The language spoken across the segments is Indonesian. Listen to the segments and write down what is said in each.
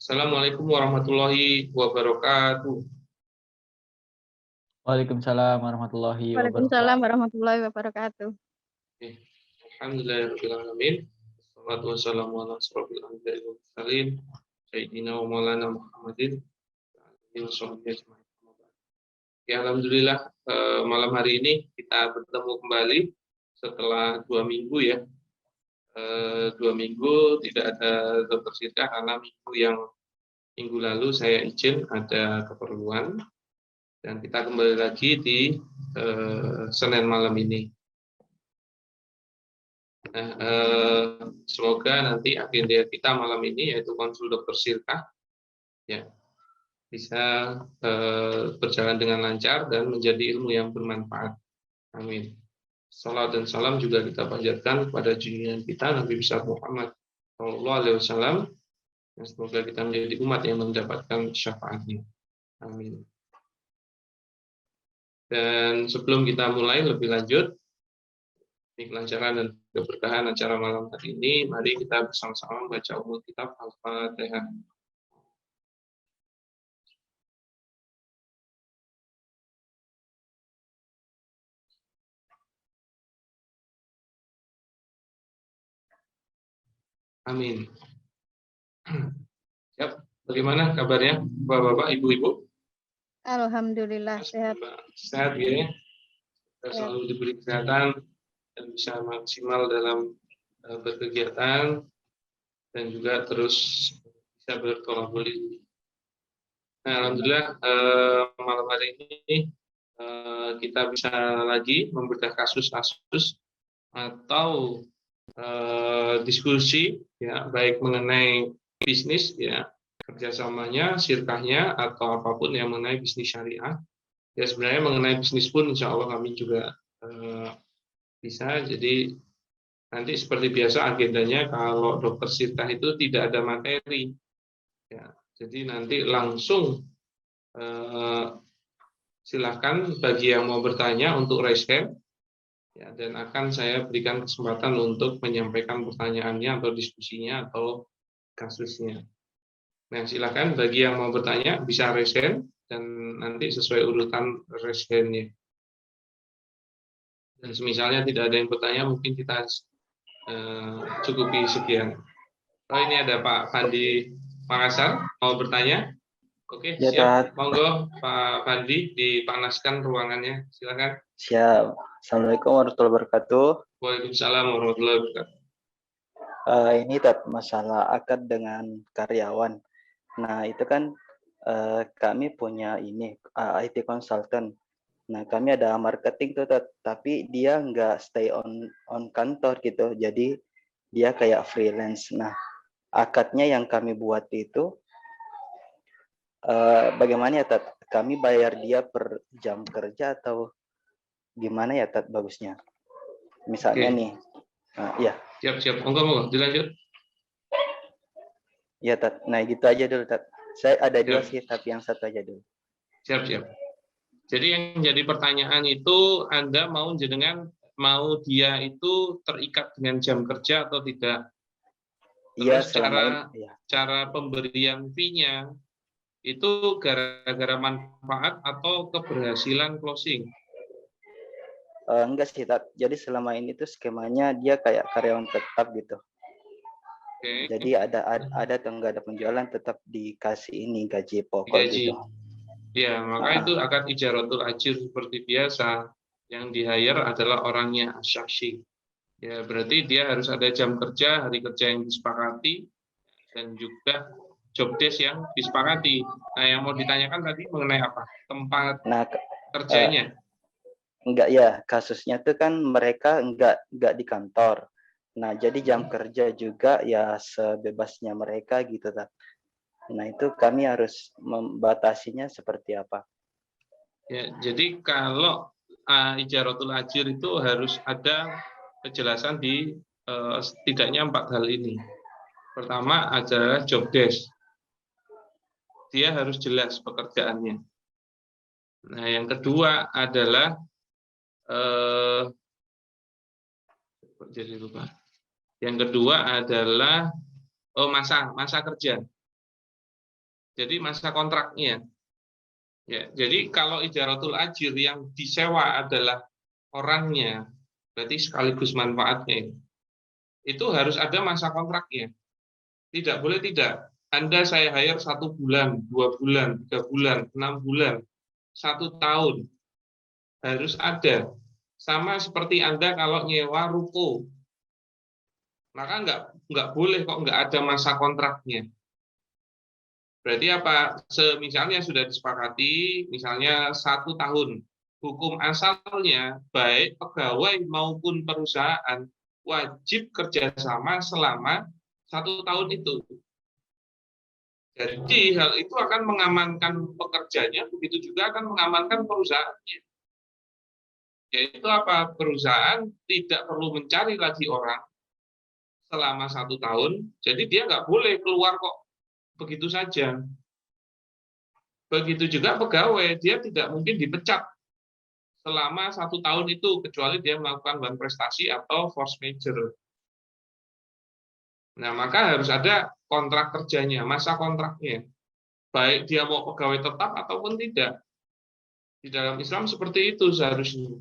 Assalamualaikum warahmatullahi wabarakatuh. Waalaikumsalam warahmatullahi wabarakatuh. Waalaikumsalam warahmatullahi wabarakatuh. Alhamdulillahirrahmanirrahim. Wassalatu wassalamu ala asrofil anbiya'i wal mursalin sayyidina wa maulana Muhammadin wa sahbihi ajma'in. Ya, alhamdulillah malam hari ini kita bertemu kembali setelah 2 minggu ya. 2 minggu tidak ada dokter Sirkah karena minggu lalu saya izin ada keperluan, dan kita kembali lagi di Senin malam ini. Nah, semoga nanti agenda kita malam ini yaitu konsul dokter Sirkah ya bisa berjalan dengan lancar dan menjadi ilmu yang bermanfaat. Amin. Salam dan salam juga kita panjatkan kepada junjungan kita Nabi besar Muhammad Shallallahu Alaihi Wasallam. Semoga kita menjadi umat yang mendapatkan syafaatnya. Amin. Dan sebelum kita mulai lebih lanjut, demi kelancaran dan keberkahan acara malam hari ini, mari kita bersama-sama membaca umul kitab Al-Fatihah. Amin. Siap. Bagaimana kabarnya, Bapak-bapak, Ibu-ibu? Alhamdulillah sehat. Sehat ya. Kita selalu diberi kesehatan dan bisa maksimal dalam berkegiatan dan juga terus bisa berkolaborasi. Nah, alhamdulillah malam hari ini kita bisa lagi membedah kasus-kasus atau diskusi ya, baik mengenai bisnis ya, kerjasamanya, sirkahnya, atau apapun yang mengenai bisnis syariah. Ya, sebenarnya mengenai bisnis pun insya Allah kami juga bisa. Jadi nanti seperti biasa agendanya kalau dokter sirkah itu tidak ada materi ya, jadi nanti langsung silakan bagi yang mau bertanya untuk raise hand ya, dan akan saya berikan kesempatan untuk menyampaikan pertanyaannya atau diskusinya atau kasusnya. Nah, silakan bagi yang mau bertanya bisa raise hand dan nanti sesuai urutan raise hand-nya. Dan semisalnya tidak ada yang bertanya, mungkin kita cukupi sekian. Oh, ini ada Pak Fandi Makassar mau bertanya. Oke, ya, siap. Monggo Pak Fandi, dipanaskan ruangannya. Silakan. Siap. Assalamualaikum warahmatullahi wabarakatuh. Waalaikumsalam warahmatullahi wabarakatuh. Ini masalah akad dengan karyawan. Nah, itu kan kami punya ini IT consultant. Nah, kami ada marketing tuh, tapi dia nggak stay on kantor gitu. Jadi dia kayak freelance. Nah, akadnya yang kami buat itu bagaimana ya, Tat? Kami bayar dia per jam kerja atau gimana ya, Tat, bagusnya? Misalnya nih, ya. Siap. Monggo, dilanjut. Ya, Tat. Nah, gitu aja dulu, Tat. Saya ada dua sih, tapi yang satu aja dulu. Siap. Jadi yang jadi pertanyaan itu Anda mau dia itu terikat dengan jam kerja atau tidak? Terus cara pemberian fee-nya itu gara-gara manfaat atau keberhasilan closing? Enggak sih, Tat. Jadi selama ini tuh skemanya dia kayak karyawan tetap gitu. Okay. Jadi ada atau enggak ada penjualan tetap dikasih ini gaji pokok gitu. Ya, maka itu akad ijaratul ajir seperti biasa. Yang di-hire adalah orangnya asyaksi. Ya, berarti dia harus ada jam kerja, hari kerja yang disepakati, dan juga job desk yang disepakati. Nah, yang mau ditanyakan tadi mengenai apa? Tempat kerjanya? Enggak ya, kasusnya tuh kan mereka enggak di kantor. Nah, jadi jam kerja juga ya sebebasnya mereka gitu, Tat. Nah, itu kami harus membatasinya seperti apa? Ya, jadi kalau ijaratul ajir itu harus ada kejelasan di setidaknya 4 hal ini. Pertama adalah job desk. Dia harus jelas pekerjaannya. Nah, yang kedua adalah Yang kedua adalah masa kerja. Jadi masa kontraknya. Ya, jadi kalau ijaratul ajir yang disewa adalah orangnya, berarti sekaligus manfaatnya. Itu harus ada masa kontraknya. Tidak boleh tidak. Anda saya hire 1 bulan, 2 bulan, 3 bulan, 6 bulan, 1 tahun. Harus ada. Sama seperti Anda kalau nyewa ruko. Maka nggak boleh kok nggak ada masa kontraknya. Berarti apa? Misalnya sudah disepakati, misalnya 1 tahun. Hukum asalnya, baik pegawai maupun perusahaan, wajib kerjasama selama 1 tahun itu. Jadi hal itu akan mengamankan pekerjanya, begitu juga akan mengamankan perusahaannya. Yaitu apa? Perusahaan tidak perlu mencari lagi orang selama 1 tahun, jadi dia nggak boleh keluar kok begitu saja. Begitu juga pegawai, dia tidak mungkin dipecat selama 1 tahun itu, kecuali dia melakukan prestasi atau force majeure. Nah, maka harus ada kontrak kerjanya, masa kontraknya. Baik dia mau pegawai tetap ataupun tidak. Di dalam Islam seperti itu seharusnya.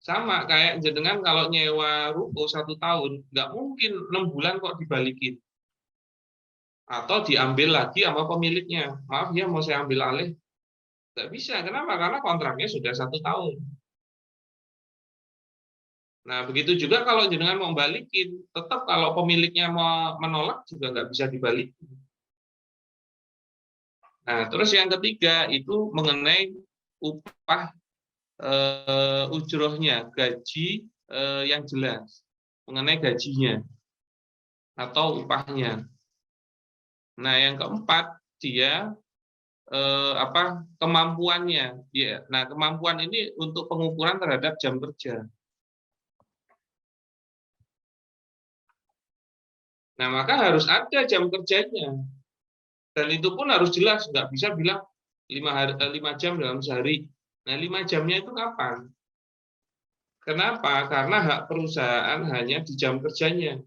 Sama kayak jenengan kalau nyewa ruko 1 tahun, nggak mungkin 6 bulan kok dibalikin. Atau diambil lagi sama pemiliknya. Maaf ya, mau saya ambil alih. Nggak bisa. Kenapa? Karena kontraknya sudah 1 tahun. Nah, begitu juga kalau jenengan mau balikin, tetap kalau pemiliknya mau menolak juga nggak bisa dibalikin. Nah, terus yang ketiga itu mengenai upah ujrohnya, gaji yang jelas, mengenai gajinya atau upahnya. Nah, yang keempat dia kemampuannya. Ya. Nah, kemampuan ini untuk pengukuran terhadap jam kerja. Nah, maka harus ada jam kerjanya. Dan itu pun harus jelas, nggak bisa bilang 5 jam dalam sehari. Nah, 5 jamnya itu kapan? Kenapa? Karena hak perusahaan hanya di jam kerjanya.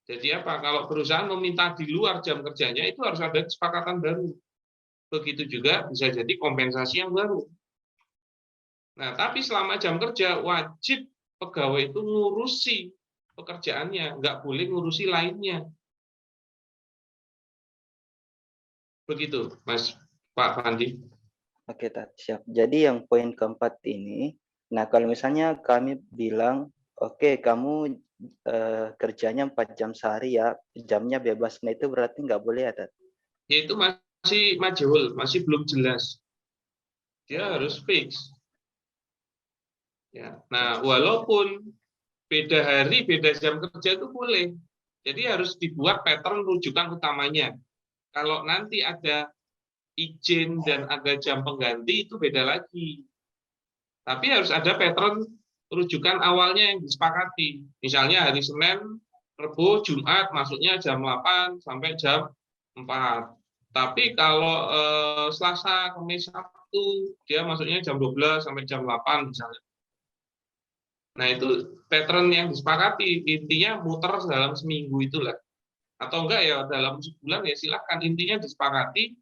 Jadi apa? Kalau perusahaan meminta di luar jam kerjanya, itu harus ada kesepakatan baru. Begitu juga bisa jadi kompensasi yang baru. Nah, tapi selama jam kerja, wajib pegawai itu ngurusi pekerjaannya, nggak boleh ngurusi lainnya. Begitu, Mas Pak Fandi. Oke, siap. Jadi yang poin keempat ini, nah kalau misalnya kami bilang, oke, kamu kerjanya 4 jam sehari ya, jamnya bebas, nah itu berarti nggak boleh ya, Tat? Ya, itu masih majhul, masih belum jelas. Dia harus fix. Ya. Nah, walaupun beda hari, beda jam kerja itu boleh. Jadi harus dibuat pattern rujukan utamanya. Kalau nanti ada izin dan ada jam pengganti itu beda lagi. Tapi harus ada pattern rujukan awalnya yang disepakati. Misalnya hari Senin, Rebo, Jumat masuknya jam 8 sampai jam 4. Tapi kalau Selasa, Kamis, Sabtu dia masuknya jam 12 sampai jam 8 misalnya. Nah, itu pattern yang disepakati, intinya muter dalam seminggu itulah. Atau enggak ya dalam sebulan ya silakan, intinya disepakati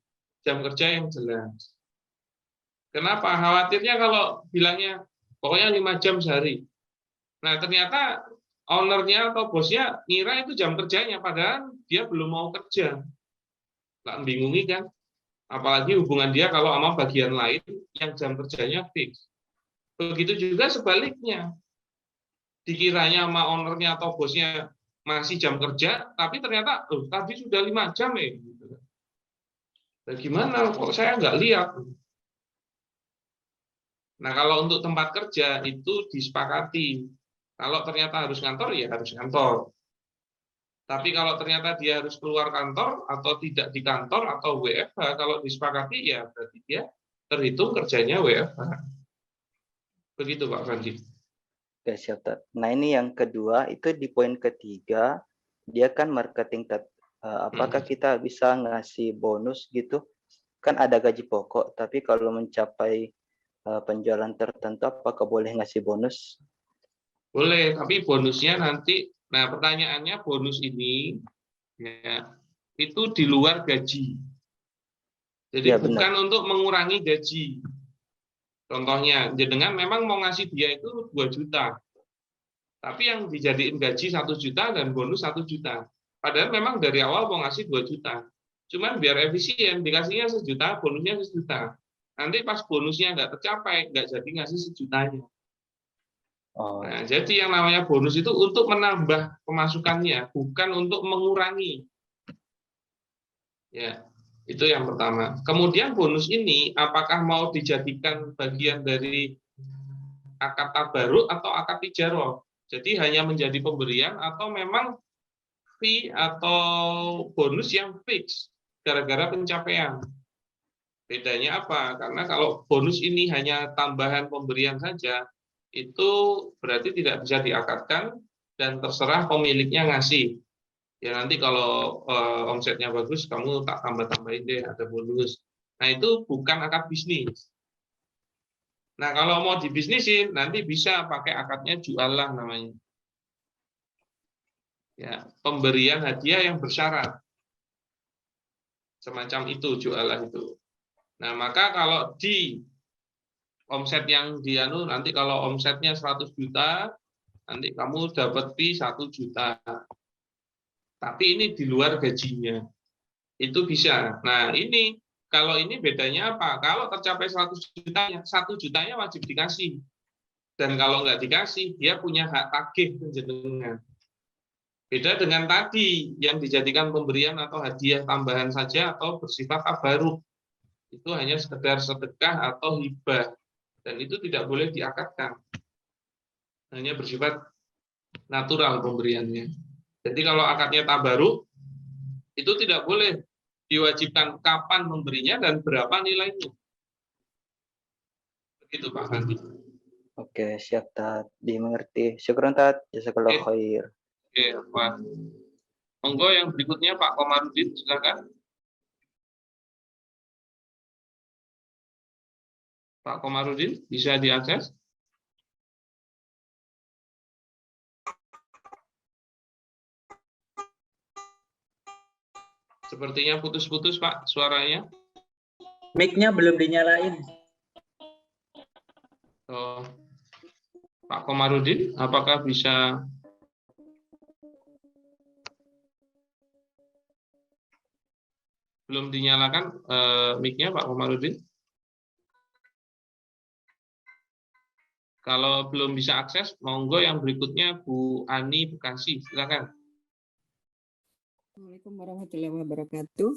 jam kerja yang jelas. Kenapa? Khawatirnya kalau bilangnya pokoknya 5 jam sehari. Nah, ternyata ownernya atau bosnya ngira itu jam kerjanya, padahal dia belum mau kerja. Nggak bingungi kan? Apalagi hubungan dia kalau sama bagian lain yang jam kerjanya fix. Begitu juga sebaliknya. Dikiranya sama ownernya atau bosnya masih jam kerja, tapi ternyata tadi sudah 5 jam ya. Nah, gimana kok saya nggak lihat? Nah, kalau untuk tempat kerja itu disepakati. Kalau ternyata harus kantor, ya harus kantor. Tapi kalau ternyata dia harus keluar kantor atau tidak di kantor atau WFH, kalau disepakati ya berarti dia terhitung kerjanya WFH. Begitu Pak Fandi. Oke, siap, Tat. Nah, ini yang kedua, itu di poin ketiga, dia kan marketing, Tat. Apakah kita bisa ngasih bonus gitu? Kan ada gaji pokok, tapi kalau mencapai penjualan tertentu, apakah boleh ngasih bonus? Boleh, tapi bonusnya nanti, nah pertanyaannya bonus ini, ya, itu di luar gaji. Jadi Ya, bukan benar. untuk mengurangi gaji. Contohnya, jenengan memang mau ngasih dia itu 2 juta. Tapi yang dijadiin gaji 1 juta dan bonus 1 juta. Padahal memang dari awal mau ngasih 2 juta. Cuman biar efisien, dikasihnya 1 juta, bonusnya 1 juta. Nanti pas bonusnya nggak tercapai, nggak jadi ngasih 1 jutanya. Oh, Nah, jadi yang namanya bonus itu untuk menambah pemasukannya, bukan untuk mengurangi. Ya, itu yang pertama. Kemudian bonus ini apakah mau dijadikan bagian dari akad tabaruk atau akad tijarah? Jadi hanya menjadi pemberian atau memang fee atau bonus yang fix gara-gara pencapaian. Bedanya apa? Karena kalau bonus ini hanya tambahan pemberian saja, itu berarti tidak bisa diakadkan dan terserah pemiliknya ngasih. Ya nanti kalau omsetnya bagus, kamu tak tambah-tambahin deh, ada bonus. Nah itu bukan akad bisnis. Nah kalau mau dibisnisin, nanti bisa pakai akadnya jualah namanya. Ya, pemberian hadiah yang bersyarat. Semacam itu jualah itu. Nah, maka kalau di omset yang dianu nanti kalau omsetnya 100 juta, nanti kamu dapat fee 1 juta. Tapi ini di luar gajinya. Itu bisa. Nah, ini kalau ini bedanya apa? Kalau tercapai 100 jutanya, 1 jutanya wajib dikasih. Dan kalau nggak dikasih, dia punya hak tagih ke jenengan. Beda dengan tadi yang dijadikan pemberian atau hadiah tambahan saja atau bersifat tabaruk. Itu hanya sekedar sedekah atau hibah dan itu tidak boleh diakadkan. Hanya bersifat natural pemberiannya. Jadi kalau akadnya tabaruk itu tidak boleh diwajibkan kapan memberinya dan berapa nilainya. Begitu Pak Kandi. oke, siap Tat. Dimengerti. Syukron Tat. Jazakallah Oke. khair. Oke, Pak. Monggo yang berikutnya Pak Komarudin, silakan. Pak Komarudin, bisa diakses? Sepertinya putus-putus Pak suaranya. Mic-nya belum dinyalain. Oh, Pak Komarudin, apakah bisa belum dinyalakan mic-nya Pak Komarudin? Kalau belum bisa akses, monggo yang berikutnya Bu Ani Bekasi, silakan. Assalamualaikum warahmatullahi wabarakatuh.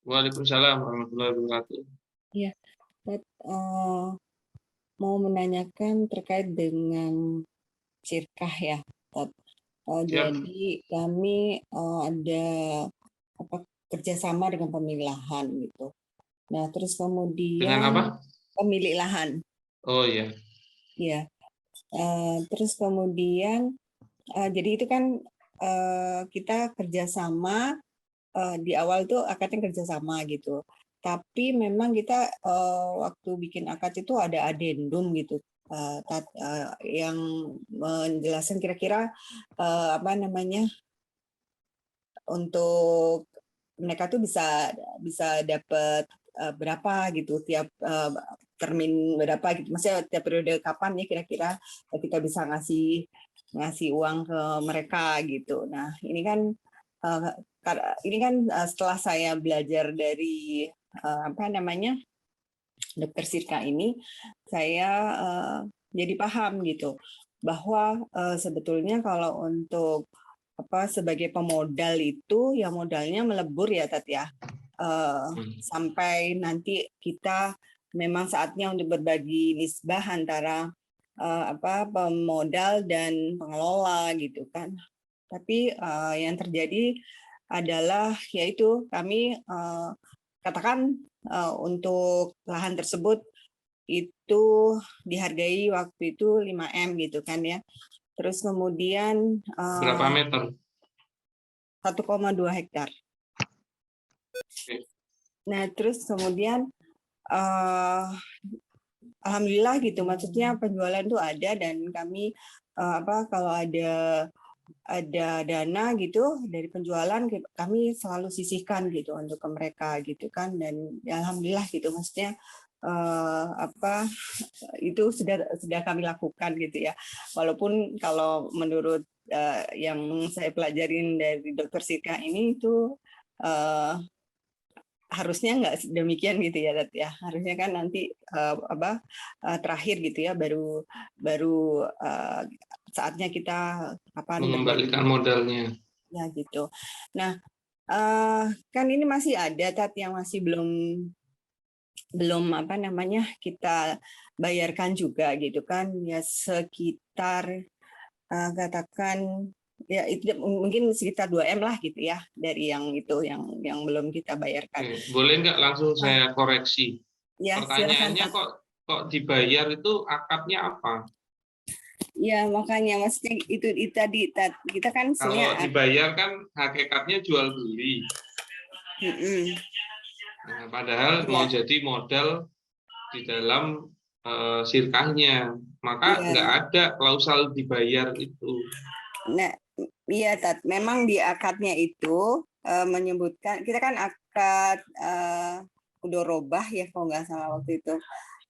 Waalaikumsalam warahmatullahi wabarakatuh. Ya, mau menanyakan terkait dengan Cirkah ya, Tat. Jadi kami ada kerjasama dengan pemilik lahan gitu. Nah, terus kemudian Dengan apa? Pemilik lahan. Oh iya. Ya, terus kemudian jadi itu kan kita kerjasama di awal tuh akadnya kerjasama gitu. Tapi memang kita waktu bikin akad itu ada adendum gitu, yang menjelaskan kira-kira apa namanya untuk mereka tuh bisa dapat berapa gitu tiap termin berapa gitu, maksudnya tiap periode kapan ya kira-kira kita bisa ngasih uang ke mereka gitu. Nah ini kan setelah saya belajar dari apa namanya Dokter Sirka ini, saya jadi paham gitu bahwa sebetulnya kalau untuk sebagai pemodal itu ya modalnya melebur ya Tat ya, sampai nanti kita memang saatnya untuk berbagi nisbah antara pemodal dan pengelola gitu kan. Tapi yang terjadi adalah yaitu kami katakan untuk lahan tersebut itu dihargai waktu itu 5M gitu kan ya. Terus kemudian Berapa meter? 1,2 hektar. Nah, terus kemudian alhamdulillah gitu, maksudnya penjualan itu ada dan kami kalau ada ada dana gitu dari penjualan, kami selalu sisihkan gitu untuk ke mereka gitu kan, dan ya alhamdulillah gitu, maksudnya itu sudah kami lakukan gitu ya, walaupun kalau menurut yang saya pelajarin dari Dokter Sirka ini itu harusnya nggak demikian gitu ya, Dad, ya. Harusnya kan nanti terakhir gitu ya, baru saatnya kita mengembalikan modalnya. Ya gitu. Nah, kan ini masih ada, Tat, yang masih belum kita bayarkan juga gitu kan, ya sekitar katakan ya itu mungkin sekitar 2M lah gitu ya, dari yang itu yang belum kita bayarkan. Oke, boleh nggak langsung saya koreksi? Ya, Pertanyaannya silakan, kok dibayar itu akadnya apa? ya makanya maksudnya itu tadi kita kan Kalau sebenarnya dibayar kan hakikatnya jual beli. Nah, padahal mau jadi modal di dalam sirkahnya, maka nggak ada klausal dibayar itu. Nah, iya, Tat. Memang di akadnya itu menyebutkan, kita kan akad udorobah ya kalau nggak salah waktu itu.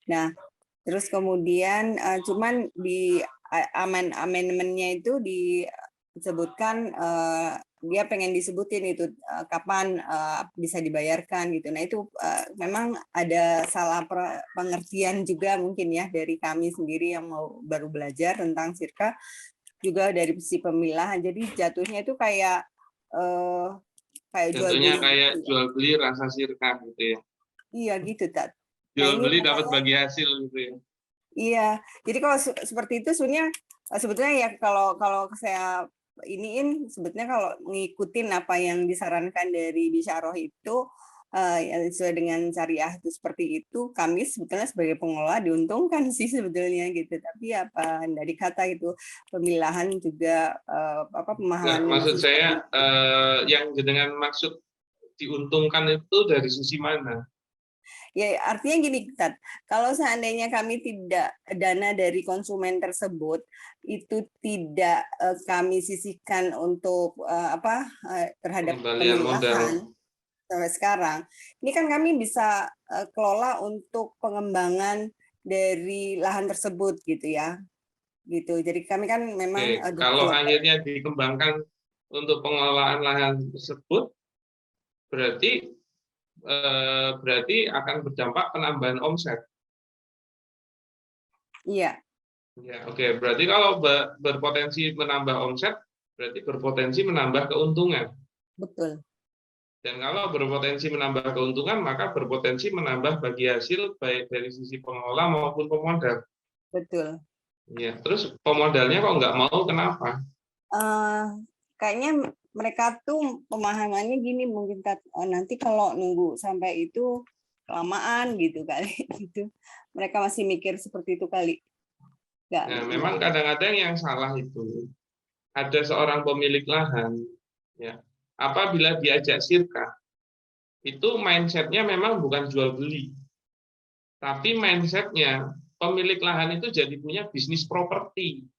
Nah, terus kemudian cuman di amendmentnya itu disebutkan dia pengen disebutin itu kapan bisa dibayarkan gitu. Nah itu memang ada salah pengertian juga mungkin ya dari kami sendiri yang baru belajar tentang sirka, juga dari sisi pemilahan. Jadi jatuhnya itu kayak jual beli. Kayak jual beli rasa sirka gitu ya. Iya gitu, Tat. Jual beli dapat bagi hasil gitu ya. Iya. Jadi kalau seperti itu sebetulnya ya kalau saya iniin sebetulnya kalau ngikutin apa yang disarankan dari Bisyarah itu ya sesuai dengan syariah itu seperti itu, kami sebetulnya sebagai pengelola diuntungkan sih sebetulnya gitu. Tapi apa dari kata itu pemilahan juga pemahaman. Maksud saya yang dengan maksud diuntungkan itu dari sisi mana? Ya artinya gini, Tat, kalau seandainya kami tidak dana dari konsumen tersebut itu tidak kami sisihkan untuk terhadap pemilahan sampai sekarang, ini kan kami bisa kelola untuk pengembangan dari lahan tersebut gitu ya, gitu. Jadi kami kan memang kalau akhirnya dikembangkan untuk pengelolaan lahan tersebut, berarti akan berdampak penambahan omset. Iya. Ya, oke. Berarti kalau berpotensi menambah omset, berarti berpotensi menambah keuntungan. Betul. Dan kalau berpotensi menambah keuntungan, maka berpotensi menambah bagi hasil baik dari sisi pengelola maupun pemodal. Betul. Ya, terus pemodalnya kok nggak mau, kenapa? Kayaknya mereka tuh pemahamannya gini mungkin, nanti kalau nunggu sampai itu kelamaan gitu kali gitu. Mereka masih mikir seperti itu kali. Nah, memang kadang-kadang yang salah itu ada seorang pemilik lahan, ya, apabila diajak sirkah, itu mindsetnya memang bukan jual beli, tapi mindsetnya pemilik lahan itu jadi punya bisnis properti.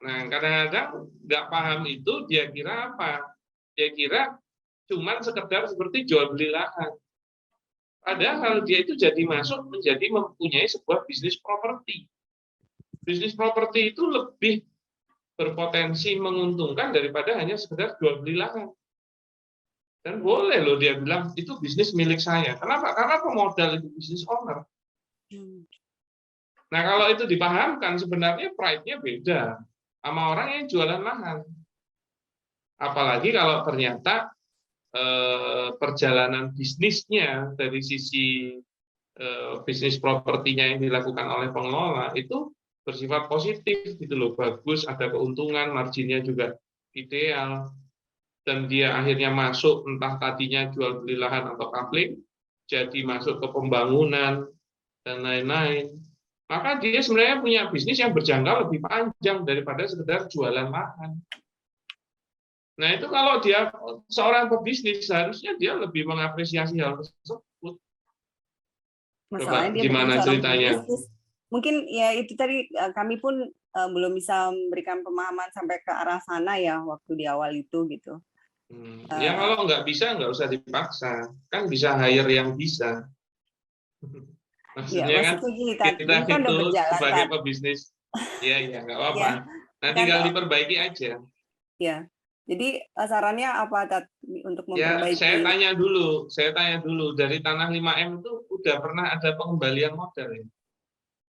Nah, kadang-kadang nggak paham itu, dia kira apa? Dia kira cuman sekedar seperti jual beli lahan. Padahal dia itu jadi masuk menjadi mempunyai sebuah bisnis properti. Bisnis properti itu lebih berpotensi menguntungkan daripada hanya sekedar jual beli lahan. Dan boleh loh dia bilang itu bisnis milik saya. Kenapa? Karena pemodal itu bisnis owner. Nah, kalau itu dipahamkan sebenarnya pride-nya beda sama orang yang jualan lahan. Apalagi kalau ternyata perjalanan bisnisnya dari sisi bisnis propertinya yang dilakukan oleh pengelola itu bersifat positif gitu loh, bagus, ada keuntungan, marginnya juga ideal, dan dia akhirnya masuk entah tadinya jual beli lahan atau kapling, jadi masuk ke pembangunan dan lain-lain, maka dia sebenarnya punya bisnis yang berjangka lebih panjang daripada sekedar jualan lahan. Nah itu kalau dia seorang pebisnis, seharusnya dia lebih mengapresiasi hal tersebut. Masalahnya dia gimana ceritanya? Mungkin ya itu tadi kami pun belum bisa memberikan pemahaman sampai ke arah sana ya waktu di awal itu gitu. Ya kalau nggak bisa nggak usah dipaksa, kan bisa hire yang bisa. Ya, Maksudnya kan maksudnya gini, Tat, kita ini kan udah itu berjalan, sebagai Tat. pebisnis, ya nggak apa-apa. Ya, Nah kan, tinggal diperbaiki aja. ya. Jadi sarannya apa, Tat, untuk Ya memperbaiki? saya tanya dulu dari tanah 5M itu udah pernah ada pengembalian modal ya?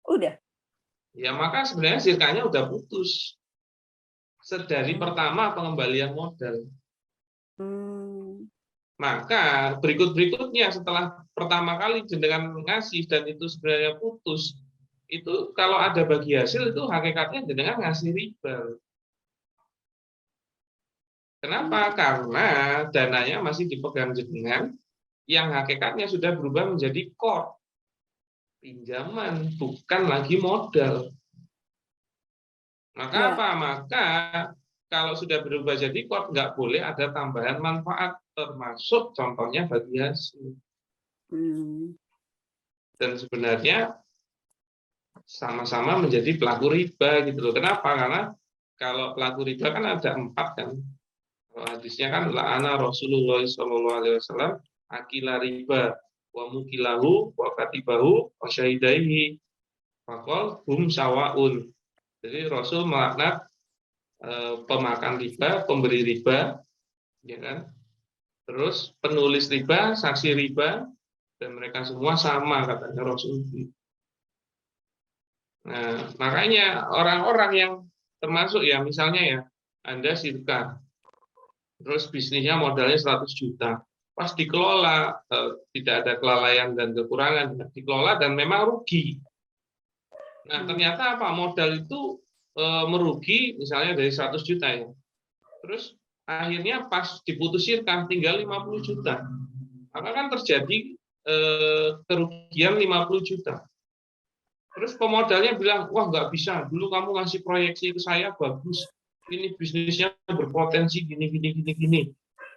Udah. Ya maka sebenarnya sirkanya udah putus. Sedari pertama pengembalian modal. Maka berikutnya setelah pertama kali jenengan ngasih dan itu sebenarnya putus, itu kalau ada bagi hasil itu hakikatnya jenengan ngasih riba. Kenapa? Karena dananya masih dipegang jenengan yang hakikatnya sudah berubah menjadi core pinjaman, bukan lagi modal. Maka apa? Maka kalau sudah berubah jadi core, nggak boleh ada tambahan manfaat, termasuk contohnya bagi hasil. Dan sebenarnya sama-sama menjadi pelaku riba gitu loh. Kenapa? Karena kalau pelaku riba kan ada 4 kan. Kalau hadisnya kan la'ana Rasulullah SAW akila riba wa mukilahu wa katibahu wa syahidaihi faqal hum sawaun. Jadi Rasul melaknat pemakan riba, pemberi riba, ya kan? Terus penulis riba, saksi riba, dan mereka semua sama katanya Rasul. Nah, makanya orang-orang yang termasuk ya misalnya ya Anda sirka, terus bisnisnya modalnya 100 juta, pas dikelola tidak ada kelalaian dan kekurangan, dikelola dan memang rugi. Nah ternyata apa, modal itu merugi misalnya dari 100 juta ya, terus akhirnya pas diputuskan tinggal 50 juta, maka kan terjadi kerugian 50 juta. Terus pemodalnya bilang, wah nggak bisa, dulu kamu ngasih proyeksi ke saya bagus, ini bisnisnya berpotensi gini.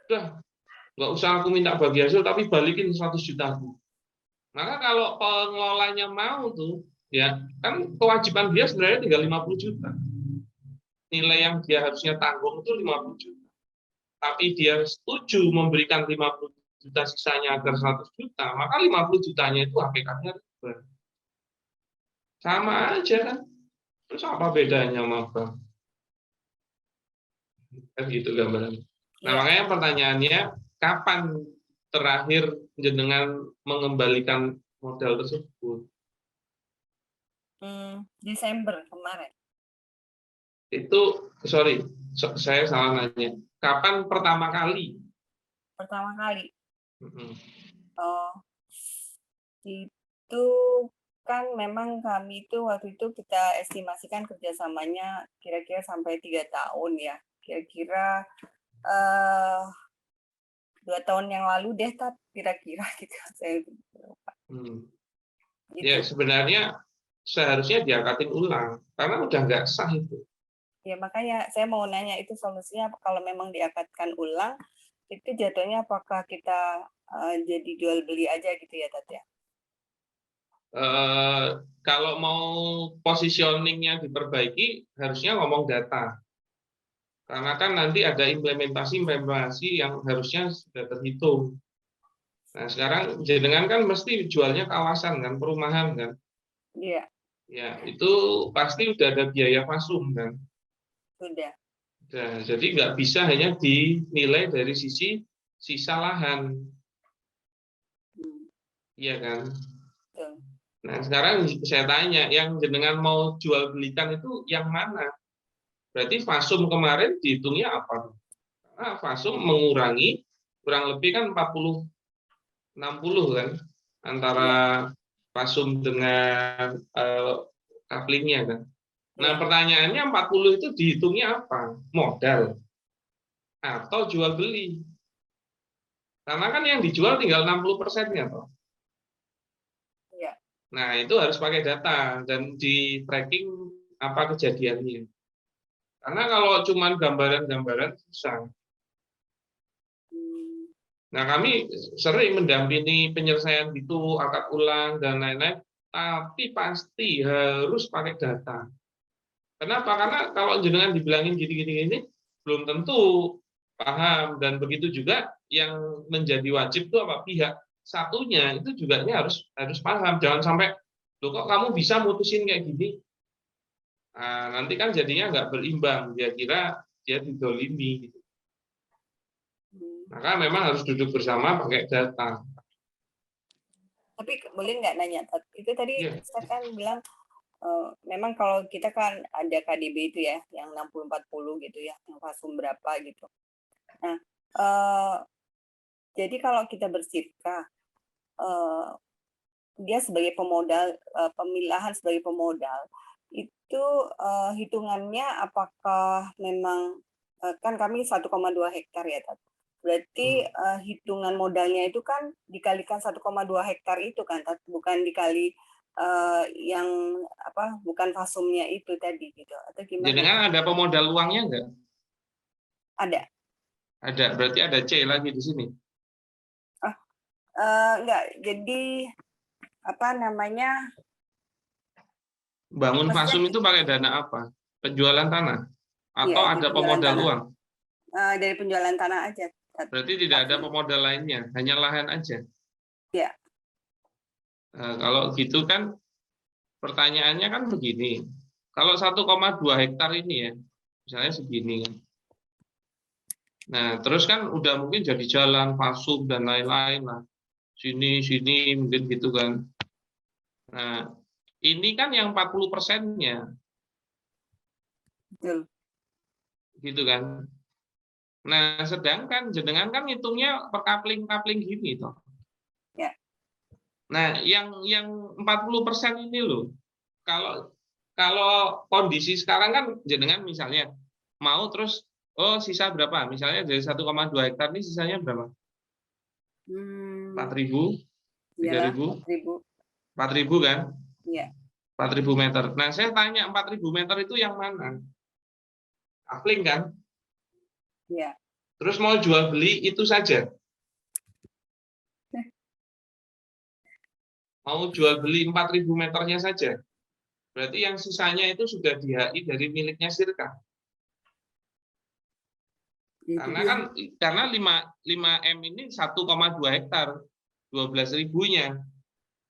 Udah, nggak usah aku minta bagi hasil, tapi balikin 100 juta aku. Maka kalau pengelolanya mau tuh, ya kan kewajiban dia sebenarnya tinggal 50 juta. Nilai yang dia harusnya tanggung itu 50 juta. Tapi dia setuju memberikan 50 juta sisanya agar 100 juta, maka 50 jutanya itu hakikatnya riba. Sama aja kan. Terus apa bedanya sama bank? Kan gitu gambarannya. Nah, makanya pertanyaannya, kapan terakhir jenengan mengembalikan modal tersebut? Desember kemarin. Itu, sorry, saya salah nanya. Kapan pertama kali? Pertama kali. Oh, itu kan memang kami itu waktu itu kita estimasikan kerjasamanya kira-kira sampai 3 tahun ya. Kira-kira 2 tahun yang lalu deh, Tat, kira-kira gitu. Saya lupa. Gitu. Ya sebenarnya seharusnya diangkatin ulang karena udah nggak sah itu. Ya makanya saya mau nanya itu solusinya kalau memang diangkatkan ulang itu jatuhnya apakah kita jadi jual beli aja gitu ya, Tat ya? Kalau mau positioningnya diperbaiki harusnya ngomong data. Karena kan nanti ada implementasi yang harusnya sudah terhitung. Nah sekarang jenengan kan mesti jualnya kawasan kan, perumahan kan. Iya. Ya itu pasti udah ada biaya fasum kan. Sudah. Nah, jadi nggak bisa hanya dinilai dari sisi sisa lahan. Iya kan. Nah sekarang saya tanya, yang jenengan mau jual belikan itu yang mana? Berarti fasum kemarin dihitungnya apa? Karena fasum mengurangi kurang lebih kan 40-60 kan antara fasum dengan kaplingnya kan. Nah pertanyaannya 40 itu dihitungnya apa? Modal atau jual beli? Karena kan yang dijual tinggal 60%-nya toh. Nah, itu harus pakai data dan di tracking apa kejadiannya. Karena kalau cuma gambaran-gambaran susah. Nah, kami sering mendampingi penyelesaian itu, akad ulang dan lain-lain, tapi pasti harus pakai data. Kenapa? Karena kalau jenengan dibilangin gini, belum tentu paham, dan begitu juga yang menjadi wajib itu apa, pihak satunya itu juga ini harus paham. Jangan sampai, loh kok kamu bisa mutusin kayak gini? Nah, nanti kan jadinya nggak berimbang, dia kira dia didolimi. Gitu. Maka memang harus duduk bersama pakai data. Tapi boleh nggak nanya, itu tadi Iya. Ustaz kan bilang memang kalau kita kan ada KDB itu ya, yang 60-40 gitu ya, yang fasum berapa gitu. Nah, jadi kalau kita bersirkah, dia sebagai pemodal, pemilahan sebagai pemodal, itu hitungannya apakah memang, kan kami 1,2 hektar ya, Tat. Berarti hitungan modalnya itu kan dikalikan 1,2 hektar itu kan, Tat, bukan dikali yang apa, bukan fasumnya itu tadi gitu, atau gimana? Jenengan ada pemodal uangnya enggak? Ada. Ada, berarti ada C lagi di sini. Enggak, jadi apa namanya? Bangun Maksudnya, fasum itu pakai dana apa? Penjualan tanah? Atau iya, ada penjualan pemodal tanah. uang? Dari penjualan tanah aja. Berarti tidak ada pemodal lainnya, hanya lahan aja. Iya. Kalau gitu kan pertanyaannya kan begini. Kalau 1,2 hektar ini ya, misalnya segini kan. Nah, terus kan udah mungkin jadi jalan, fasum dan lain-lain lah. Sini mungkin gitu kan. Nah, ini kan yang 40%-nya. Betul. Gitu kan. Nah, sedangkan jenengan kan hitungnya per kapling gini toh. Ya. Nah, yang 40% ini loh. Kalau kondisi sekarang kan jenengan misalnya mau terus sisa berapa? Misalnya dari 1,2 hektar ini sisanya berapa? 4.000, 3.000, 4.000 kan? Iya. 4.000 meter. Nah, saya tanya 4.000 meter itu yang mana? Kapling kan? Iya. Terus mau jual beli itu saja. Mau jual beli 4.000 meternya saja. Berarti yang sisanya itu sudah di HI dari miliknya Sirka. Karena 5M ini 1,2 hektar, 12.000-nya.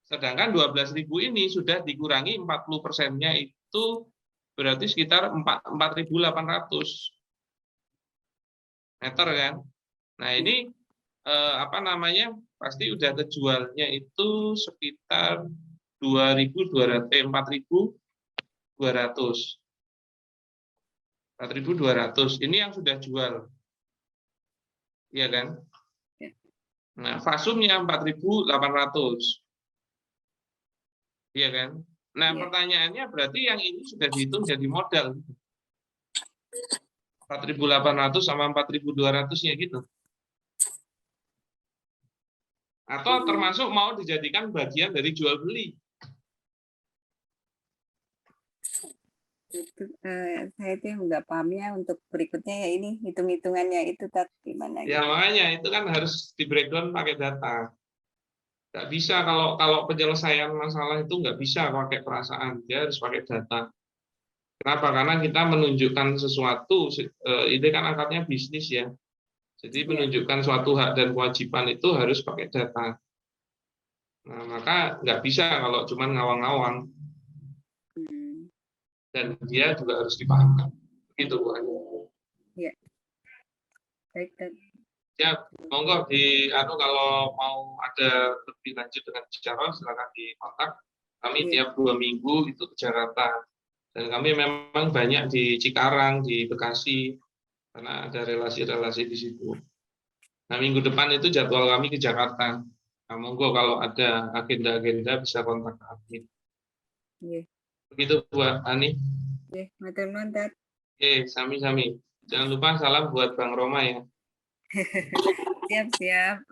Sedangkan 12.000 ini sudah dikurangi 40%-nya itu berarti sekitar 4.800 meter kan. Nah, ini pasti udah kejualnya itu sekitar 4.200. 4.200. Ini yang sudah jual. Iya kan? Nah, fasumnya 4.800. Iya kan? Nah, pertanyaannya berarti yang ini sudah dihitung jadi modal. 4.800 sama 4.200-nya gitu. Atau termasuk mau dijadikan bagian dari jual beli. Itu saya itu nggak pahamnya untuk berikutnya ya, ini hitung-hitungannya itu gimana ya gitu. Makanya itu kan harus di breakdown pakai data. Nggak bisa kalau penyelesaian masalah itu nggak bisa pakai perasaan, dia harus pakai data. Kenapa? Karena kita menunjukkan sesuatu, ini kan akadnya bisnis ya. Jadi menunjukkan suatu hak dan kewajiban itu harus pakai data. Nah, maka nggak bisa kalau cuma ngawang-ngawang. Dan dia juga harus dipahamkan. Begitu, Bu. Iya. Baik, ya, monggo kalau mau ada lebih lanjut dengan bicara silakan dikontak. Kami tiap 2 minggu itu ke Jakarta. Dan kami memang banyak di Cikarang, di Bekasi, karena ada relasi-relasi di situ. Nah, minggu depan itu jadwal kami ke Jakarta. Nah, monggo kalau ada agenda-agenda bisa kontak kami. Begitu, Bu Ani. Mantap. Sami-sami. Jangan lupa salam buat Bang Roma ya. Siap.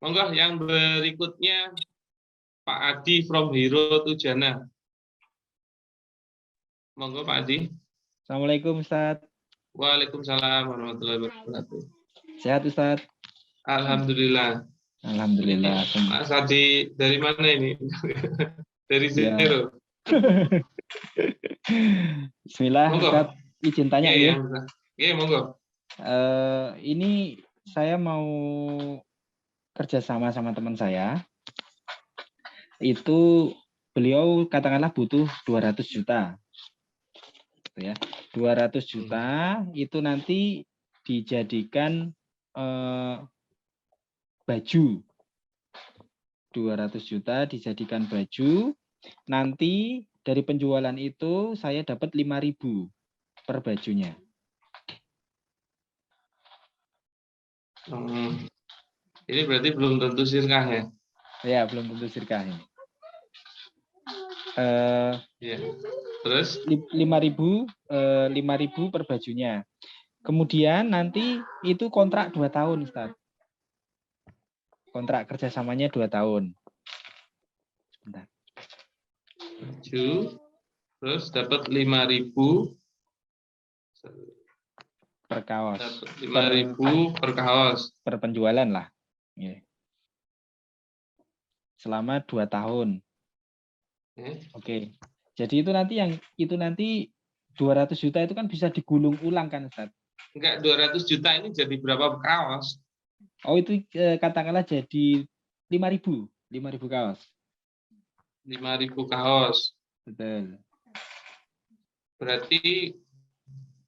Monggo yang berikutnya Pak Adi from Hero Tujana. Monggo Pak Adi. Assalamualaikum Ustaz. Waalaikumsalam warahmatullahi wabarakatuh. Sehat Ustaz? Alhamdulillah. Alhamdulillah. Mas Adi dari mana ini? Dari Zero. Bismillah, Monggo. Ustaz. Izin tanya Iya, ya. Iya, monggo. Ini saya mau kerjasama sama teman saya. Itu beliau katakanlah butuh 200 juta. Gitu ya. 200 juta itu nanti dijadikan baju. 200 juta dijadikan baju. Nanti dari penjualan itu saya dapat 5.000 per bajunya. Ini berarti belum tentu sirkah ya? Ya, belum tentu sirkah ini. Ya. Terus 5.000 per bajunya. Kemudian nanti itu kontrak 2 tahun, Ustaz. Kontrak kerjasamanya 2 tahun. Sebentar. baju, terus dapat 5.000 Per kaos. dapat 5.000 per kaos. Per penjualan lah. Ya. Selama 2 tahun. Oke. Jadi itu nanti 200 juta itu kan bisa digulung ulang kan, Ustaz? Enggak, 200 juta ini jadi berapa kaos? Oh, itu katakanlah jadi 5.000 kaos. 5.000 kaos. Betul. Berarti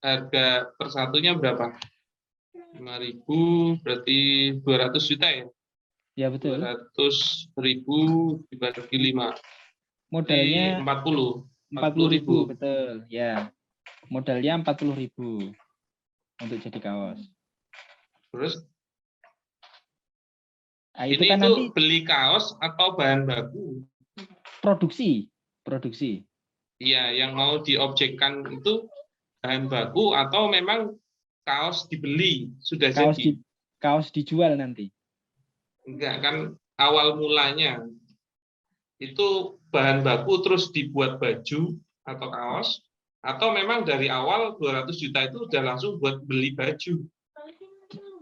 harga per satunya berapa? 5.000 berarti 200 juta ya? Ya, betul. 200.000 dibagi 5. Modalnya 40.000. betul. Ya. Modalnya 40.000 untuk jadi kaos. Terus Nah, ini kan itu nanti beli kaos atau bahan baku? produksi. Iya, yang mau diobjekkan itu bahan baku atau memang kaos dibeli sudah jadi? Kaos dijual nanti. Enggak, kan awal mulanya itu bahan baku terus dibuat baju atau kaos, atau memang dari awal 200 juta itu udah langsung buat beli baju?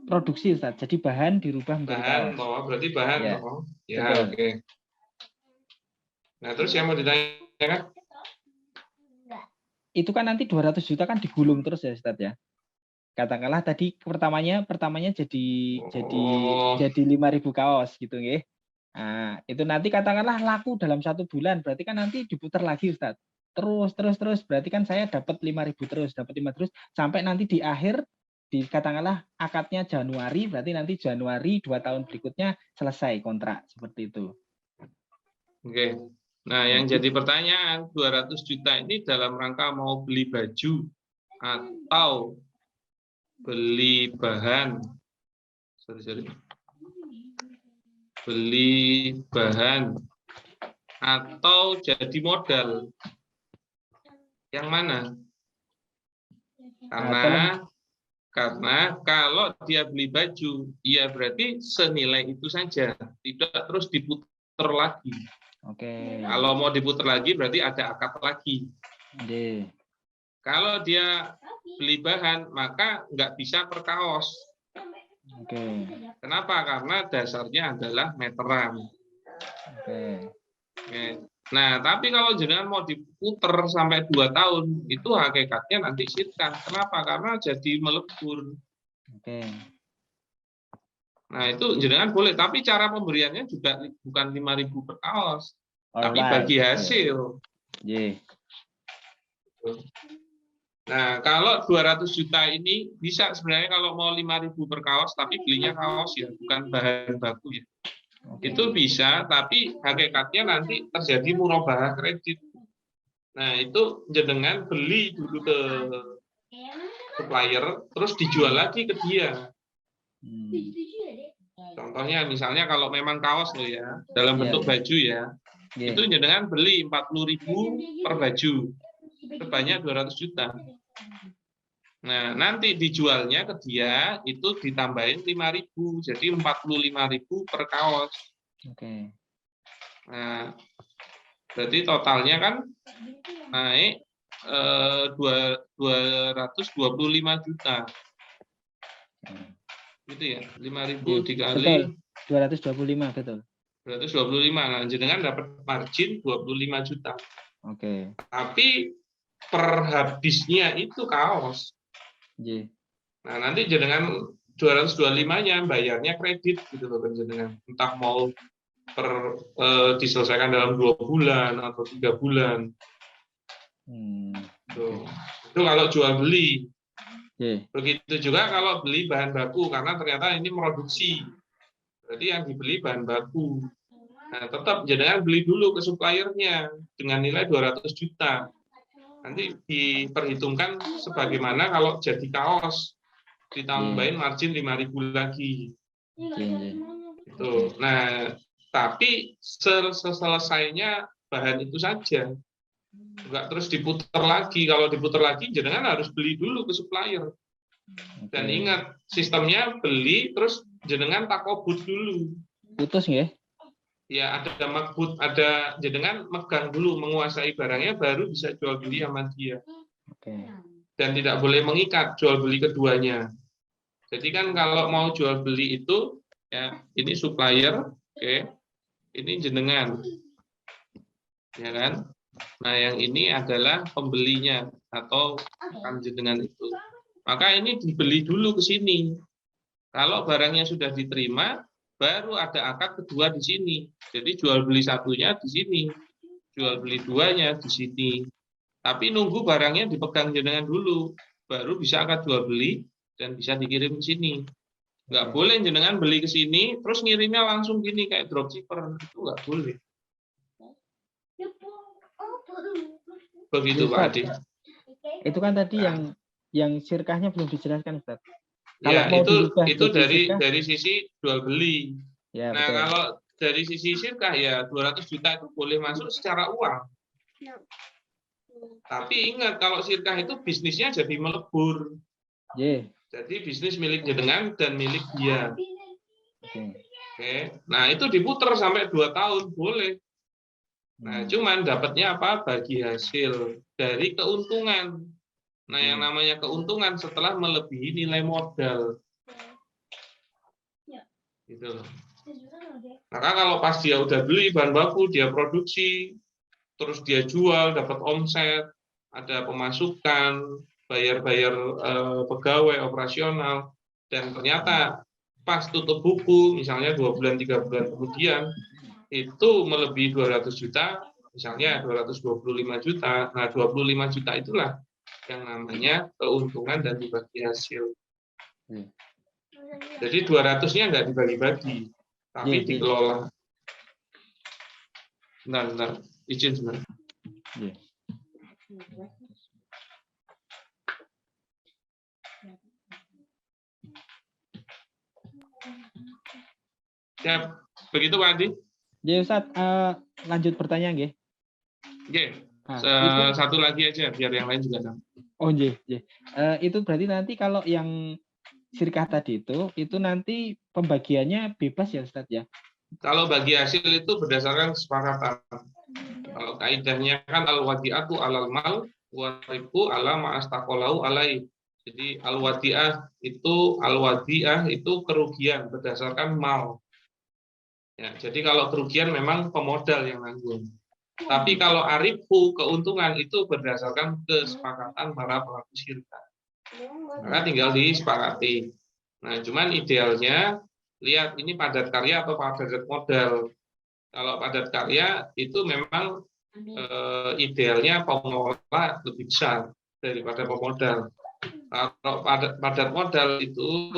Produksi, Ustaz. Jadi bahan dirubah menjadi Bahan, kaos. berarti bahan. Ya. Ya, Betul. oke. Nah, terus yang mau ditanyakan? Itu kan nanti 200 juta kan digulung terus ya, Ustaz ya. Katakanlah tadi pertamanya jadi 5.000 kaos gitu nggih. Nah, itu nanti katakanlah laku dalam 1 bulan, berarti kan nanti diputar lagi, Ustaz. Terus berarti kan saya dapat 5.000 terus, sampai nanti di akhir katakanlah akadnya Januari, berarti nanti Januari 2 tahun berikutnya selesai kontrak seperti itu. Oke. Nah, yang jadi pertanyaan, 200 juta ini dalam rangka mau beli baju atau beli bahan? Beli bahan atau jadi modal? Yang mana? Karena kalau dia beli baju, ya berarti senilai itu saja, tidak terus diputar lagi. Oke. Kalau mau diputar lagi berarti ada akad lagi. Oke. Kalau dia beli bahan, maka nggak bisa per kaos. Oke. Kenapa? Karena dasarnya adalah meteran. Oke. Nah, tapi kalau jenengan mau diputer sampai 2 tahun, itu hakikatnya nanti sirkah. Kenapa? Karena jadi melebur. Oke. Nah, itu jenengan boleh, tapi cara pemberiannya juga bukan 5.000 per kaos, tapi bagi hasil. Yeah. Nah, kalau 200 juta ini bisa sebenarnya kalau mau 5.000 per kaos, tapi belinya kaos ya, bukan bahan baku ya. Itu bisa, tapi hakikatnya nanti terjadi murabahah kredit. Nah, itu jenengan beli dulu ke supplier, terus dijual lagi ke dia. Contohnya, misalnya kalau memang kaos loh ya, dalam bentuk baju ya, itu jenengan beli 40.000 per baju, sebanyak 200 juta. Nah, nanti dijualnya ke dia itu ditambahin 5.000, jadi 45.000 per kaos. Oke. Nah, berarti totalnya kan naik 225 juta. Gitu ya, 5.000 dikali 225, betul. 225. Nah, jenengan dapat margin 25 juta. Oke. Tapi per habisnya itu kaos. Nggih. Nah, nanti jenengan 225-nya bayarnya kredit gitu loh jenengan. Entah mau diselesaikan dalam 2 bulan atau 3 bulan. Tuh. Itu kalau jual beli. Begitu juga kalau beli bahan baku, karena ternyata ini produksi. Berarti yang dibeli bahan baku. Nah, tetap jenengan beli dulu ke suppliernya dengan nilai 200 juta. Nanti diperhitungkan sebagaimana kalau jadi kaos, ditambahin margin 5.000 lagi. Gitu. Nah, tapi selesainya bahan itu saja. Enggak terus diputar lagi. Kalau diputar lagi, jenengan harus beli dulu ke supplier. Dan ingat, sistemnya beli, terus jenengan takobut dulu. Putus nggih? Ya, ada makbut, ada jenengan megang dulu, menguasai barangnya, baru bisa jual beli sama dia. Dan tidak boleh mengikat jual beli keduanya. Jadi kan kalau mau jual beli itu, ya ini supplier, oke, ini jenengan, ya kan? Nah, yang ini adalah pembelinya atau kan jenengan itu. Maka ini dibeli dulu ke sini. Kalau barangnya sudah diterima, baru ada akad kedua di sini. Jadi jual beli satunya di sini, jual beli duanya di sini. Tapi nunggu barangnya dipegang jenengan dulu, baru bisa akad jual beli dan bisa dikirim ke sini. Nggak boleh jenengan beli ke sini, terus ngirimnya langsung gini kayak dropshipper, itu nggak boleh. Begitu Pak Adi. Itu kan tadi yang sirkahnya belum dijelaskan, Ustaz. Ya, mau itu dari sisi jual beli. Ya, nah, betul. kalau dari sisi sirkah ya 200 juta itu boleh masuk secara uang. Tapi ingat kalau sirkah itu bisnisnya jadi melebur. Jadi bisnis milik jenengan dan milik dia. Oke. Nah, itu diputar sampai 2 tahun boleh. Nah, cuman dapatnya apa? Bagi hasil dari keuntungan. Nah, yang namanya keuntungan setelah melebihi nilai modal. Gitu loh. Maka kalau pas dia udah beli bahan baku, dia produksi, terus dia jual, dapat omset, ada pemasukan, bayar-bayar pegawai operasional, dan ternyata pas tutup buku, misalnya 2 bulan, 3 bulan kemudian, itu melebihi 200 juta, misalnya 225 juta. Nah, 25 juta itulah yang namanya keuntungan dan dibagi hasil. Jadi 200-nya nggak dibagi-bagi, tapi dikelola. Bentar, izin sebentar. Siap, begitu Pak Adi? Ya Ustaz, lanjut pertanyaan nggih. Nggih. Satu lagi aja biar yang lain juga tahu. Oh nggih. Itu berarti nanti kalau yang sirkah tadi itu nanti pembagiannya bebas ya Ustaz ya? Kalau bagi hasil itu berdasarkan kesepakatan. Kalau kaidahnya kan al-wadi'atu alal mal wa ribu ala ma'astaqalahu alai. Jadi al-wadi'ah itu kerugian berdasarkan mal. Ya, jadi kalau kerugian memang pemodal yang nanggung. Tapi kalau arifu keuntungan itu berdasarkan kesepakatan para pelaku sirkah. Maka tinggal disepakati. Nah, cuman idealnya lihat ini padat karya atau padat modal. Kalau padat karya itu memang idealnya pengelola lebih besar daripada pemodal. Kalau padat modal itu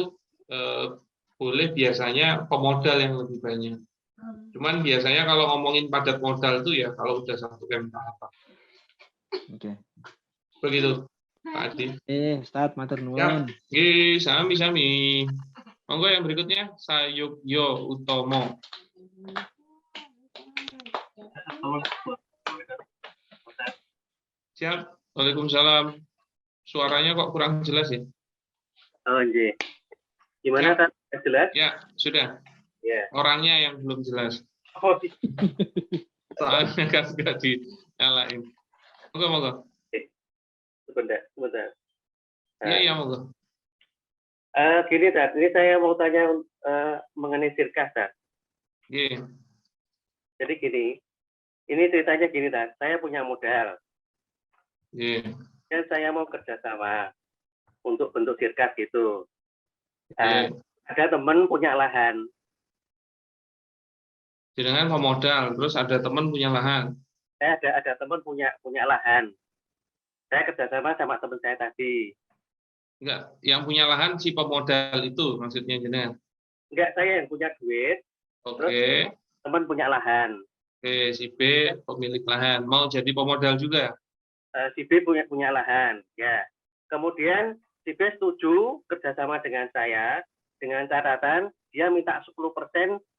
boleh biasanya pemodal yang lebih banyak. Cuman biasanya kalau ngomongin padat modal itu ya kalau udah 1 M apa. Oke. Begitu, Pak Adi. Ustaz, matur nuwun. Nggih, sami-sami. Monggo yang berikutnya, Sayugyo Utomo. Siap. Waalaikumsalam. Suaranya kok kurang jelas ya? Oh, nggih. Gimana kan? Jelas? Ya, sudah. Ya. Orangnya yang belum jelas. Oh, soalnya kan nggak dinyalain. Monggo. Sebentar. Iya, monggo. Gini, Tat. Ini saya mau tanya mengenai sirkah, Tat. Iya. Jadi gini, ini ceritanya gini, Tat. Saya punya modal. Iya. Dan saya mau kerjasama untuk bentuk sirkas gitu. Iya. Ada teman punya lahan. Jenengan pemodal, terus ada teman punya lahan. Saya ada teman punya lahan. Saya kerjasama sama teman saya tadi. Enggak, yang punya lahan si pemodal itu maksudnya jenengan. Enggak, saya yang punya duit, Oke. teman punya lahan. Oke, si B pemilik lahan mau jadi pemodal juga. Si B punya lahan, ya. Kemudian si B setuju kerjasama dengan saya dengan catatan dia minta 10%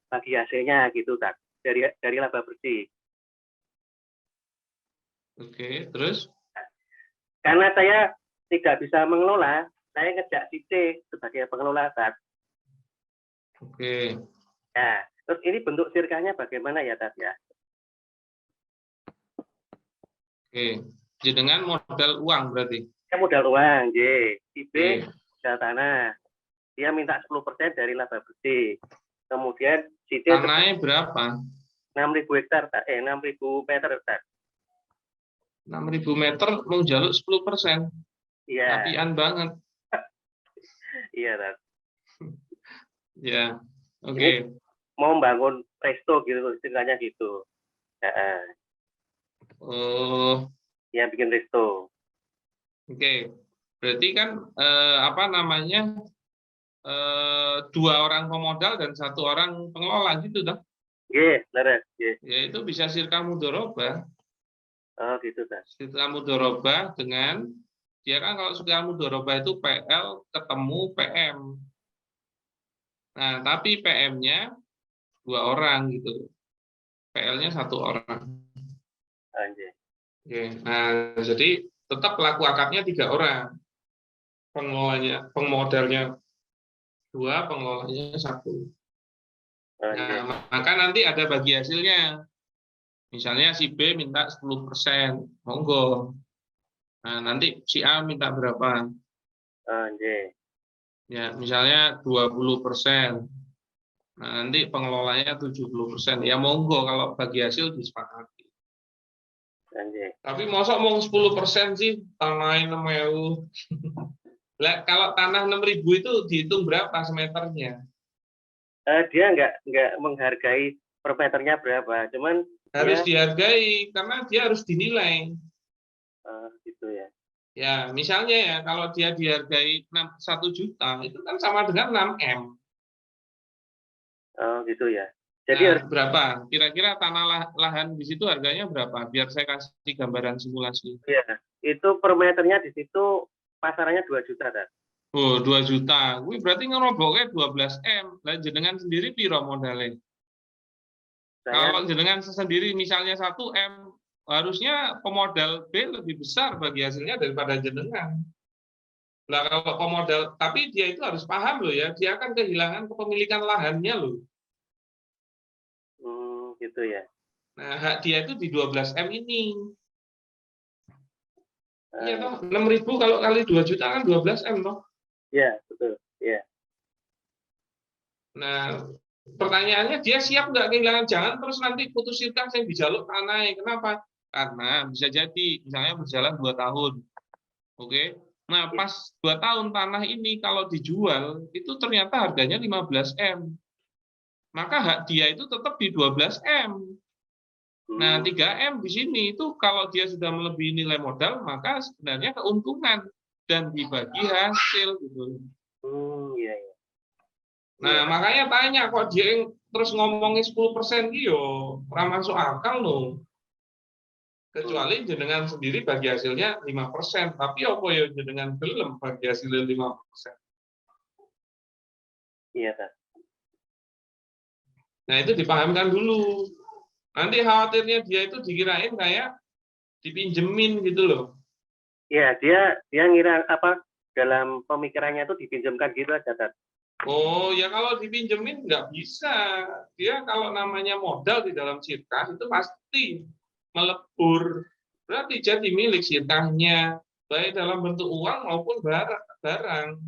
bagi hasilnya gitu, tak, dari laba bersih. Oke, terus? Karena saya tidak bisa mengelola, saya ngejak si C sebagai pengelola, tak. Oke. Nah, terus ini bentuk sirkahnya bagaimana ya, tak ya? Oke. Jenengan modal uang berarti. Saya modal uang, J. Si B Oke. modal tanah. Dia minta 10% dari laba bersih. Kemudian si C Tanahnya berapa? 6.000 hektar, 6.000 meter, tak. 6.000 meter mau jaluk 10%. Iya, Apian banget. iya, tak. Ya. Oke. Mau membangun resto gitu, istilahnya gitu. Oh, Ya, bikin resto. oke. Berarti kan apa namanya? Dua orang pemodal dan satu orang pengelola gitu toh. Iya, leres. Iya. Ya itu bisa sirka mudoroba. Oh, gitu, tak. Sirka mudoroba dengan dia kan kalau sirka mudoroba itu PL ketemu PM. Nah, tapi PM-nya 2 orang gitu. PL-nya 1 orang. Anjir. Oke. Nah, jadi tetap pelaku akadnya 3 orang. Pengelolanya, pemodalnya 2, pengelolanya 1. Anjir. Nah, maka nanti ada bagi hasilnya. Misalnya si B minta 10%, monggo. Nah, nanti si A minta berapa? Anjir. Ya, misalnya 20%. Nah, nanti pengelolanya 70%. Ya monggo kalau bagi hasil disepakati. Anjir. Tapi masa mau 10% sih tanah 6.000. Lah, kalau tanah 6.000 itu dihitung berapa semeternya? Dia nggak menghargai per meternya berapa, cuman Harus dia, dihargai karena dia harus dinilai. gitu ya. Ya, misalnya ya kalau dia dihargai 1 juta itu kan sama dengan 6M. Oh, gitu ya. Jadi Nah, berapa? Kira-kira tanah lahan di situ harganya berapa? Biar saya kasih gambaran simulasi. ya, itu per meternya di situ pasarannya 2 juta, kan? Oh, 2 juta. Wih, berarti ngeroboknya 12M. Lah jenengan sendiri piro modalnya? Kalau jenengan sendiri misalnya 1M, harusnya pemodal B lebih besar bagi hasilnya daripada jenengan. Nah, kalau pemodal, tapi dia itu harus paham loh ya, dia akan kehilangan kepemilikan lahannya loh. Gitu ya. Nah, hak dia itu di 12M ini. Iya toh, 6.000 kalau kali 2 juta kan 12M toh. Iya, betul. Iya. Nah, pertanyaannya dia siap nggak kehilangan, jangan terus nanti putus sirkah yang dijaluk tanahnya. Kenapa? Karena bisa jadi misalnya berjalan 2 tahun. Oke. Nah, pas 2 tahun tanah ini kalau dijual itu ternyata harganya 15M. Maka hak dia itu tetap di 12M. Nah, 3M di sini itu kalau dia sudah melebihi nilai modal, maka sebenarnya keuntungan dan dibagi hasil gitu. Iya, iya. Nah, makanya tanya kok dia yang terus ngomongin 10% gitu, ora masuk akal loh. Kecuali jenengan sendiri bagi hasilnya 5%, tapi apa ya jenengan gelem bagi hasilnya 5%. Iya, Kak. Nah, itu dipahamkan dulu. Nanti khawatirnya dia itu dikirain kayak dipinjemin gitu loh. Iya, dia ngira apa dalam pemikirannya itu dipinjamkan gitu aja, Kak. Oh, ya kalau dipinjemin nggak bisa. Dia kalau namanya modal di dalam sirkah itu pasti melebur. Berarti jadi milik sirkahnya, baik dalam bentuk uang maupun barang.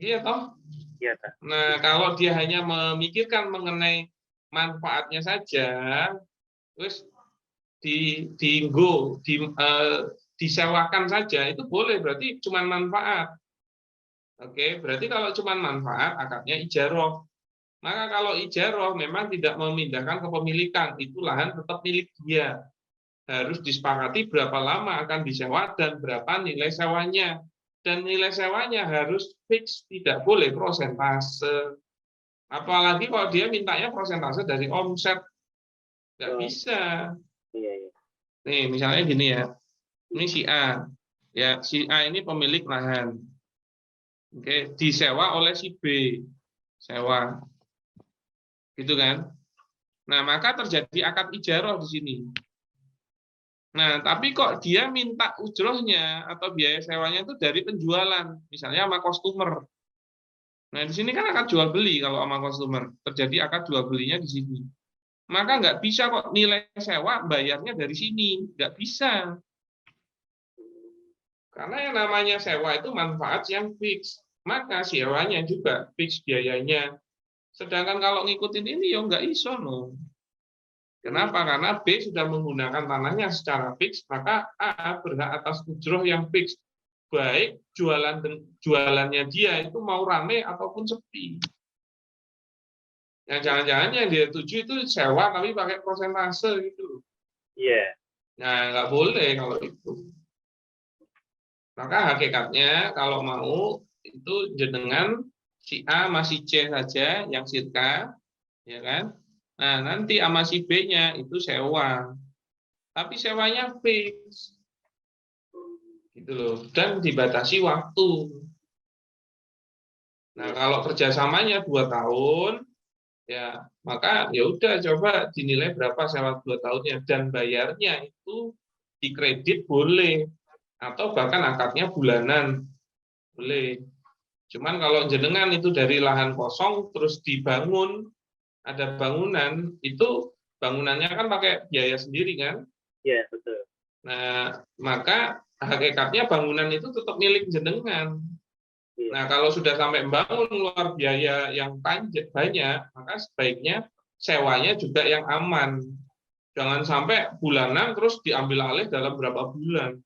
Iya toh? Iya, Kak. Nah, kalau dia hanya memikirkan mengenai manfaatnya saja, terus disewakan saja itu boleh, berarti cuma manfaat. Oke, berarti kalau cuma manfaat akadnya ijaroh. Maka kalau ijaroh memang tidak memindahkan kepemilikan, itu lahan tetap milik dia. Harus disepakati berapa lama akan disewa dan berapa nilai sewanya. Dan nilai sewanya harus fix, tidak boleh prosentase. Apalagi kalau dia mintanya prosentase dari omset. Nggak bisa. Iya, iya. Nih, misalnya gini ya. Ini si A. Ya, si A ini pemilik lahan. Oke, disewa oleh si B. Sewa. Gitu kan? Nah, maka terjadi akad ijaroh di sini. Nah, tapi kok dia minta ujrohnya atau biaya sewanya itu dari penjualan, misalnya sama customer. Nah, di sini kan akad jual beli kalau sama customer. Terjadi akad jual belinya di sini. Maka nggak bisa kok nilai sewa bayarnya dari sini. Nggak bisa. Karena yang namanya sewa itu manfaat yang fix. Maka sewanya juga fix biayanya. Sedangkan kalau ngikutin ini ya nggak iso no. Kenapa? Karena B sudah menggunakan tanahnya secara fix, maka A berhak atas ujroh yang fix. Baik jualannya dia itu mau rame ataupun sepi. Yang jangan-jangan yang dia tuju itu sewa tapi pakai prosentase gitu. Iya. Nah, nggak boleh kalau itu. Maka hakikatnya kalau mau itu jenengan si A masih C saja yang sirka, ya kan? Nah, nanti sama si B-nya itu sewa. Tapi sewanya fix. Gitu loh. Dan dibatasi waktu. Nah, kalau kerjasamanya 2 tahun, ya maka ya udah coba dinilai berapa sewa 2 tahunnya. Dan bayarnya itu dikredit boleh. Atau bahkan akadnya bulanan. Boleh. Cuman kalau jenengan itu dari lahan kosong, terus dibangun, ada bangunan, itu bangunannya kan pakai biaya sendiri kan? Iya, betul. Nah, maka hakikatnya bangunan itu tetap milik jenengan. Nah, kalau sudah sampai membangun luar biaya yang banyak, maka sebaiknya sewanya juga yang aman. Jangan sampai bulanan terus diambil alih dalam berapa bulan.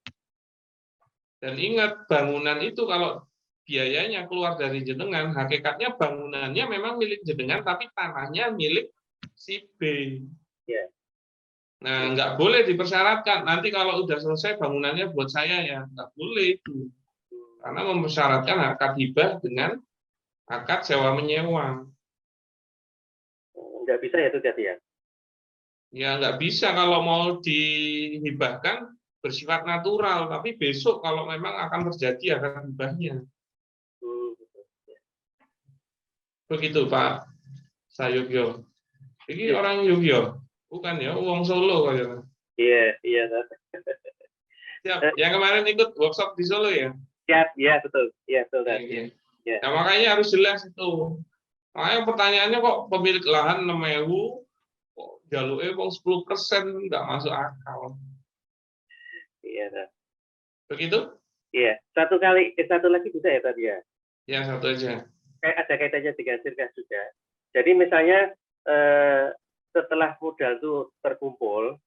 Dan ingat, bangunan itu kalau biayanya keluar dari jenengan, hakikatnya bangunannya memang milik jenengan, tapi tanahnya milik si B. Ya. Nah, nggak boleh dipersyaratkan. Nanti kalau udah selesai bangunannya buat saya ya, nggak boleh itu. Karena mempersyaratkan akad hibah dengan akad sewa menyewa. Nggak bisa ya itu jadi ya? Ya nggak bisa kalau mau dihibahkan bersifat natural, tapi besok kalau memang akan terjadi akad hibahnya. Begitu Pak Sayugyo. Ini orang Yogyo, bukan ya? Wong Solo kayaknya. Iya, iya. Siap. Yang kemarin ikut workshop di Solo ya? Siap, iya betul. Iya betul. Iya. Ya. Nah, makanya harus jelas itu. Makanya pertanyaannya kok pemilik lahan 6.000, kok jalurnya wong 10% nggak masuk akal. Iya. Begitu? Iya. Satu lagi bisa ya tadi ya? Ya, satu aja. Ada kaitannya dengan sirkas juga. Jadi misalnya setelah modal itu terkumpul,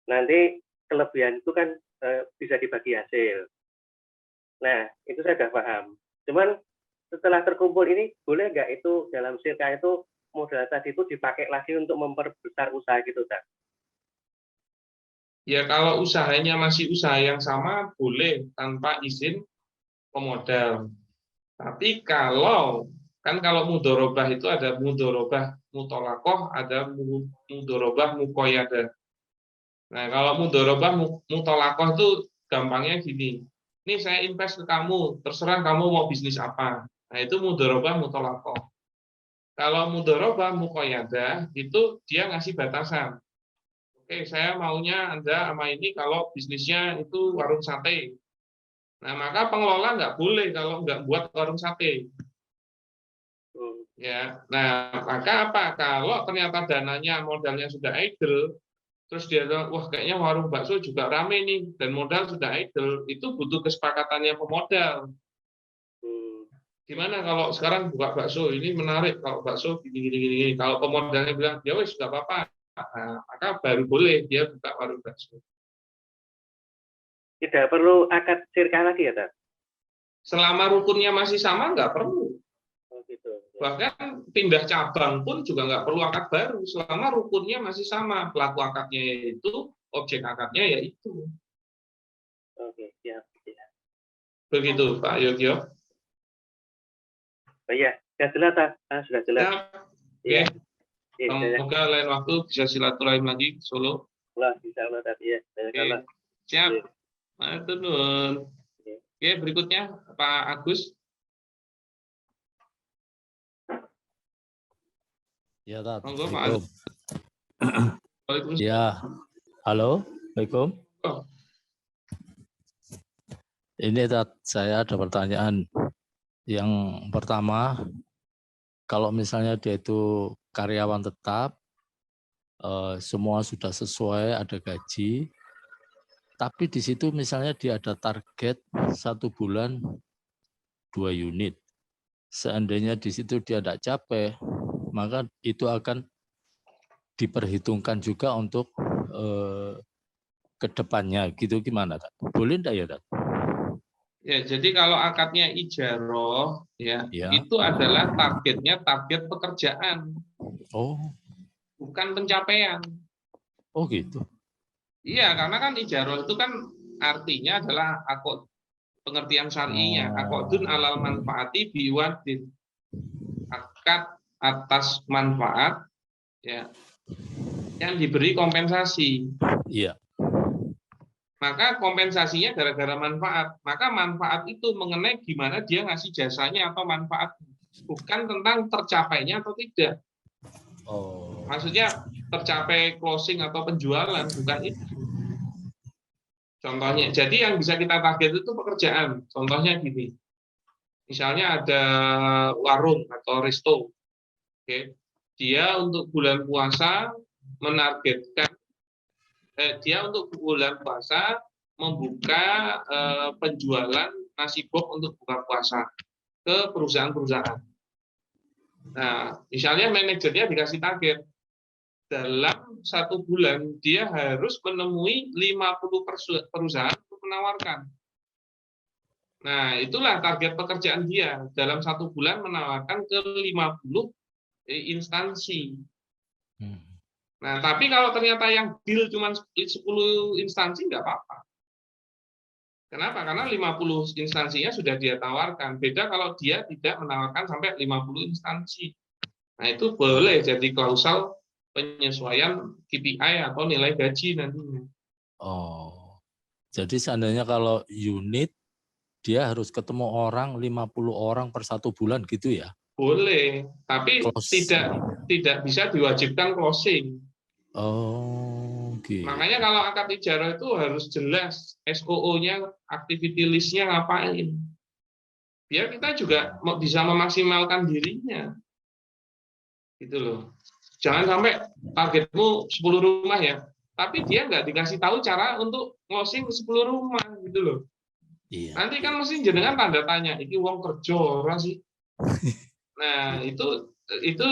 nanti kelebihan itu kan bisa dibagi hasil. Nah, itu saya sudah paham. Cuman setelah terkumpul ini, boleh nggak itu dalam sirka itu modal tadi itu dipakai lagi untuk memperbesar usaha gitu, Kak? Ya, kalau usahanya masih usaha yang sama, boleh tanpa izin pemodal. Tapi kalau mudorobah itu ada mudorobah mutolakoh, ada mudorobah mukoyadah. Nah, kalau mudorobah mutolakoh itu gampangnya gini. Ini saya invest ke kamu, terserah kamu mau bisnis apa. Nah, itu mudorobah mutolakoh. Kalau mudorobah mukoyadah, itu dia ngasih batasan. Oke, saya maunya Anda sama ini kalau bisnisnya itu warung sate. Nah, maka pengelola nggak boleh kalau nggak buat warung sate. Ya, nah maka apa? Kalau ternyata dananya modalnya sudah idle, terus dia bilang, wah kayaknya warung bakso juga rame nih dan modal sudah idle, itu butuh kesepakatannya pemodal. Gimana kalau sekarang buka bakso ini menarik, kalau bakso gini. Kalau pemodalnya bilang ya wes nggak apa-apa, usaha, maka baru boleh dia buka warung bakso. Tidak perlu akad sirkah lagi ya, Tat? Selama rukunnya masih sama, nggak perlu. Oh, gitu. Bahkan pindah cabang pun juga nggak perlu akad baru, selama rukunnya masih sama. Pelaku akadnya yaitu, objek akadnya yaitu. Oke, siap. Ya. Begitu, Pak Yogyo. Oh, iya, sudah jelas, Tat. Sudah jelas. Ya, Iya. oke. Iya, Semoga lain waktu bisa silaturahim lagi ke Solo. Allah, insya Allah, Tat. Iya, Oke. Allah. Siap. Iya. Matur nuwun. Oke, berikutnya Pak Agus. Ya, Tat. Monggo, Pak Assalamualaikum. Agus. Waalaikumsalam. Ya, halo, Assalamualaikum. Oh. Ini Tat, saya ada pertanyaan. Yang pertama, kalau misalnya dia itu karyawan tetap, semua sudah sesuai, ada gaji, tapi di situ misalnya dia ada target 1 bulan 2 unit. Seandainya di situ dia tidak capek, maka itu akan diperhitungkan juga untuk ke depannya. Gitu gimana, Tat? Boleh enggak ya, Tat? Ya, jadi kalau akadnya ijaroh, ya, Ya. itu adalah targetnya target pekerjaan, Oh, bukan pencapaian. oh gitu. Iya, karena kan ijaroh itu kan artinya adalah akad, pengertian syar'inya, akadun alal manfaati biwadin, akad atas manfaat, ya, yang diberi kompensasi. Iya. Maka kompensasinya gara-gara manfaat. Maka manfaat itu mengenai gimana dia ngasih jasanya atau manfaat, bukan tentang tercapainya atau tidak. Oh. Maksudnya tercapai closing atau penjualan, bukan itu. Contohnya, jadi yang bisa kita target itu pekerjaan. Contohnya gini, misalnya ada warung atau resto, oke, dia untuk bulan puasa menargetkan, dia untuk bulan puasa membuka penjualan nasi box untuk buka puasa ke perusahaan-perusahaan. Nah, misalnya manajernya dikasih target, dalam 1 bulan dia harus menemui 50 perusahaan untuk menawarkan. Nah, itulah target pekerjaan dia. Dalam 1 bulan menawarkan ke 50 instansi. Nah, tapi kalau ternyata yang deal cuma 10 instansi, nggak apa-apa. Kenapa? Karena 50 instansinya sudah dia tawarkan. Beda kalau dia tidak menawarkan sampai 50 instansi. Nah, itu boleh jadi klausal penyesuaian KPI atau nilai gaji nantinya. Oh, jadi seandainya kalau unit, dia harus ketemu orang 50 orang per 1 bulan gitu ya? Boleh, tapi tidak bisa diwajibkan closing. Oh, gitu. Makanya kalau akad ijarah itu harus jelas SOO-nya, activity list-nya ngapain. Biar kita juga bisa memaksimalkan dirinya. Gitu loh. Jangan sampai targetmu 10 rumah ya, tapi dia nggak dikasih tahu cara untuk closing 10 rumah gitu loh. Iya. Nanti kan mesti jenengan tanda tanya, iki wong kerja ora sih. Nah, itu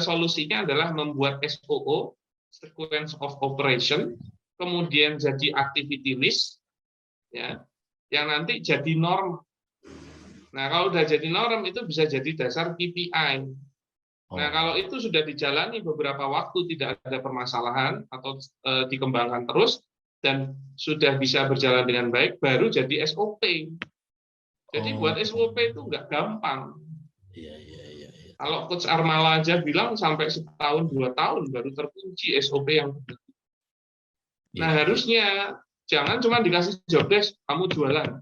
solusinya adalah membuat SOO, sequence of operation, kemudian jadi activity list, ya, yang nanti jadi norm. Nah, kalau udah jadi norm itu bisa jadi dasar KPI. Nah, kalau itu sudah dijalani beberapa waktu tidak ada permasalahan atau dikembangkan terus dan sudah bisa berjalan dengan baik, baru jadi SOP. Jadi buat SOP itu nggak gampang. Iya. Kalau Coach Armala aja bilang sampai 1 tahun 2 tahun baru terkunci SOP yang benar. Nah, harusnya jangan cuma dikasih job desk, kamu jualan.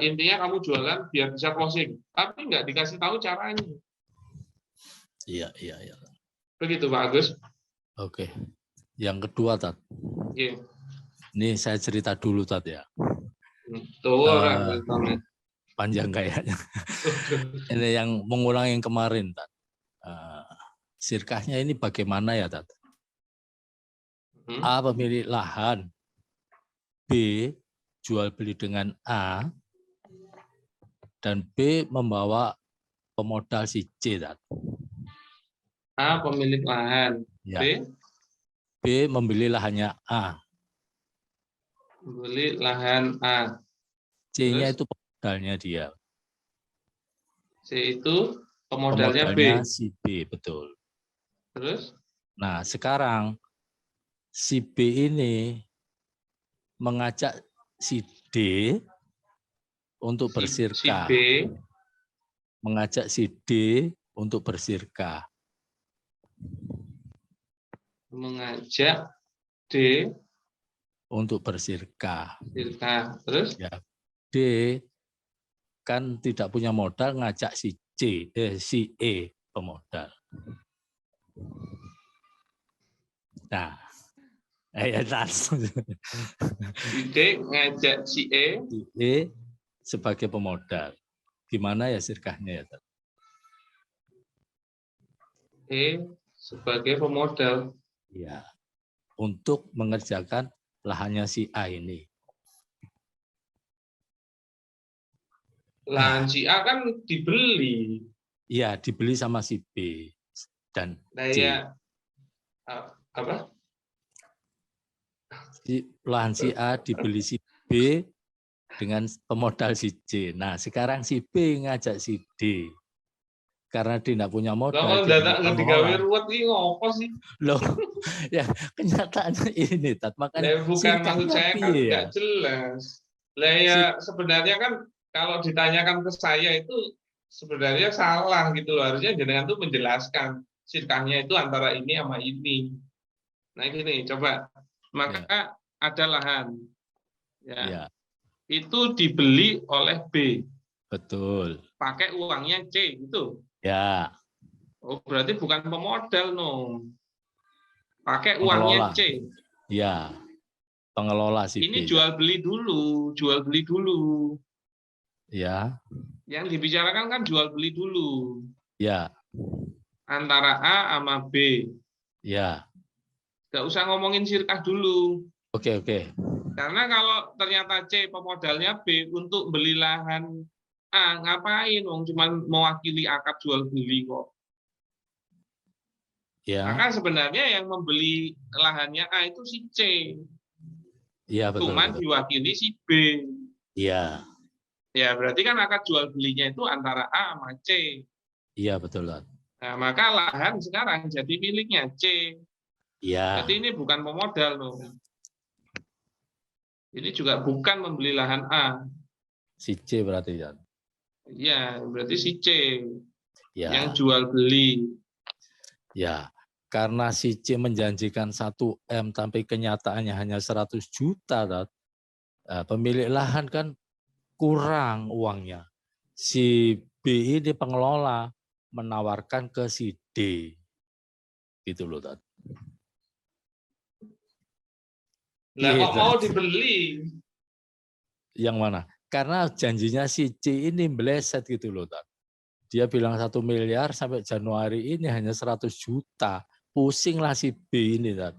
Intinya kamu jualan biar bisa closing, tapi nggak dikasih tahu caranya. Iya. Begitu Pak Agus. Oke. Yang kedua, Tat. Iya. Ini saya cerita dulu, Tat ya. Tuh, panjang kayaknya. Ini yang mengulang yang kemarin, Tat. Sirkahnya ini bagaimana ya, Tat? A pemilik lahan, B jual beli dengan A, dan B membawa pemodal si C, Tat. A pemilik lahan. Ya. B B membeli lahannya A. membeli lahan A. C-nya Terus? itu pemodalnya dia. C itu pemodalnya B. Si B, betul. Terus? Nah, sekarang si B ini mengajak si D untuk Si bersirka. B Mengajak si D untuk bersirka. mengajak D Untuk bersirka. sirka. Terus? Ya. D kan tidak punya modal, ngajak si si E pemodal. Nah, langsung. Si D ngajak si E. Si E sebagai pemodal. Gimana ya sirkahnya ya? E sebagai pemodal. Ya. Untuk mengerjakan lahannya si A ini. Lahan si A kan dibeli. Iya, dibeli sama si B dan Nah C. ya apa? Lahan si A dibeli si B dengan pemodal si C. Nah, sekarang si B ngajak si D. Karena dia tidak punya modal. Kalau data nggak digawe ruwet ini ngopo sih? Loh, ya kenyataannya ini, Tat. Makanya Bukan maksud saya kan nggak jelas. Lah ya sebenarnya kan kalau ditanyakan ke saya itu sebenarnya salah gitu loh. Harusnya jenengan tuh menjelaskan sirkahnya itu antara ini sama ini. Nah gini, coba. Maka ada lahan. Ya. Itu dibeli oleh B. Betul. Pakai uangnya C gitu. Ya. Oh, berarti bukan pemodal, no. Pakai uangnya C. Ya. Pengelola si Ini B. jual beli dulu. Ya. Yang dibicarakan kan jual beli dulu. Ya. Antara A sama B. Ya. Nggak usah ngomongin sirkah dulu. Oke. Karena kalau ternyata C pemodalnya B untuk beli lahan A, ngapain? Wong cuma mewakili akad jual beli kok. Ya. Maka sebenarnya yang membeli lahannya A itu si C. Iya, betul. Cuman diwakili si B. Iya. Ya, berarti kan akad jual belinya itu antara A sama C. Iya, betul. Nah, maka lahan sekarang jadi miliknya C. Iya. Jadi ini bukan pemodal loh. Ini juga bukan membeli lahan A. Si C berarti ya. Iya, berarti si C Ya. yang jual beli. Ya. Karena si C menjanjikan 1M tapi kenyataannya hanya 100 juta. Nah, pemilik lahan kan kurang uangnya. Si B ini pengelola menawarkan ke si D. Gitu loh, Tat. Lah kok mau dibeli? Yang mana? Karena janjinya si C ini meleset gitu loh, Tat. Dia bilang 1 miliar sampai Januari ini hanya 100 juta. Pusinglah si B ini, Tat.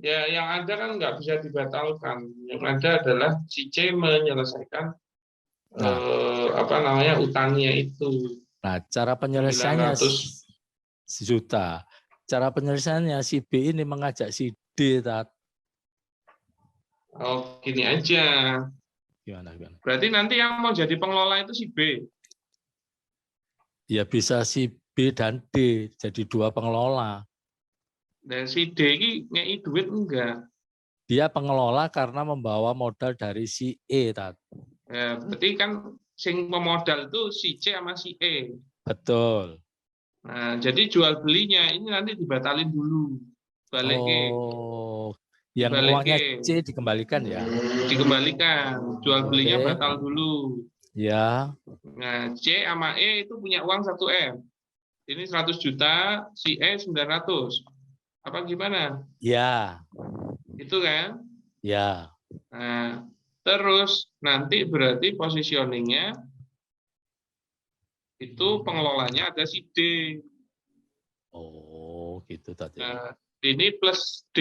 Ya, yang ada kan nggak bisa dibatalkan. Yang ada adalah si C menyelesaikan utangnya itu. Nah, cara penyelesaiannya 900 juta. Cara penyelesaiannya si B ini mengajak si D, Tat. Oh, gini aja. Gimana? Berarti nanti yang mau jadi pengelola itu si B. Ya bisa si B dan D jadi 2 pengelola. Dan si D ini ngei duit enggak? Dia pengelola karena membawa modal dari si E, Tat. Ya, berarti kan sing pemodal itu si C sama si E. Betul. Nah, jadi jual belinya ini nanti dibatalin dulu. Balikin. Oh, yang uangnya C dikembalikan ya? Dikembalikan. Jual belinya batal dulu. Ya. Nah, C sama E itu punya uang 1M. Ini 100 juta, si E 900. Apa gimana? Ya. Itu kan? Ya. Nah, terus nanti berarti positioningnya itu pengelolanya ada si D. Oh, gitu tadi. Nah, ini plus D.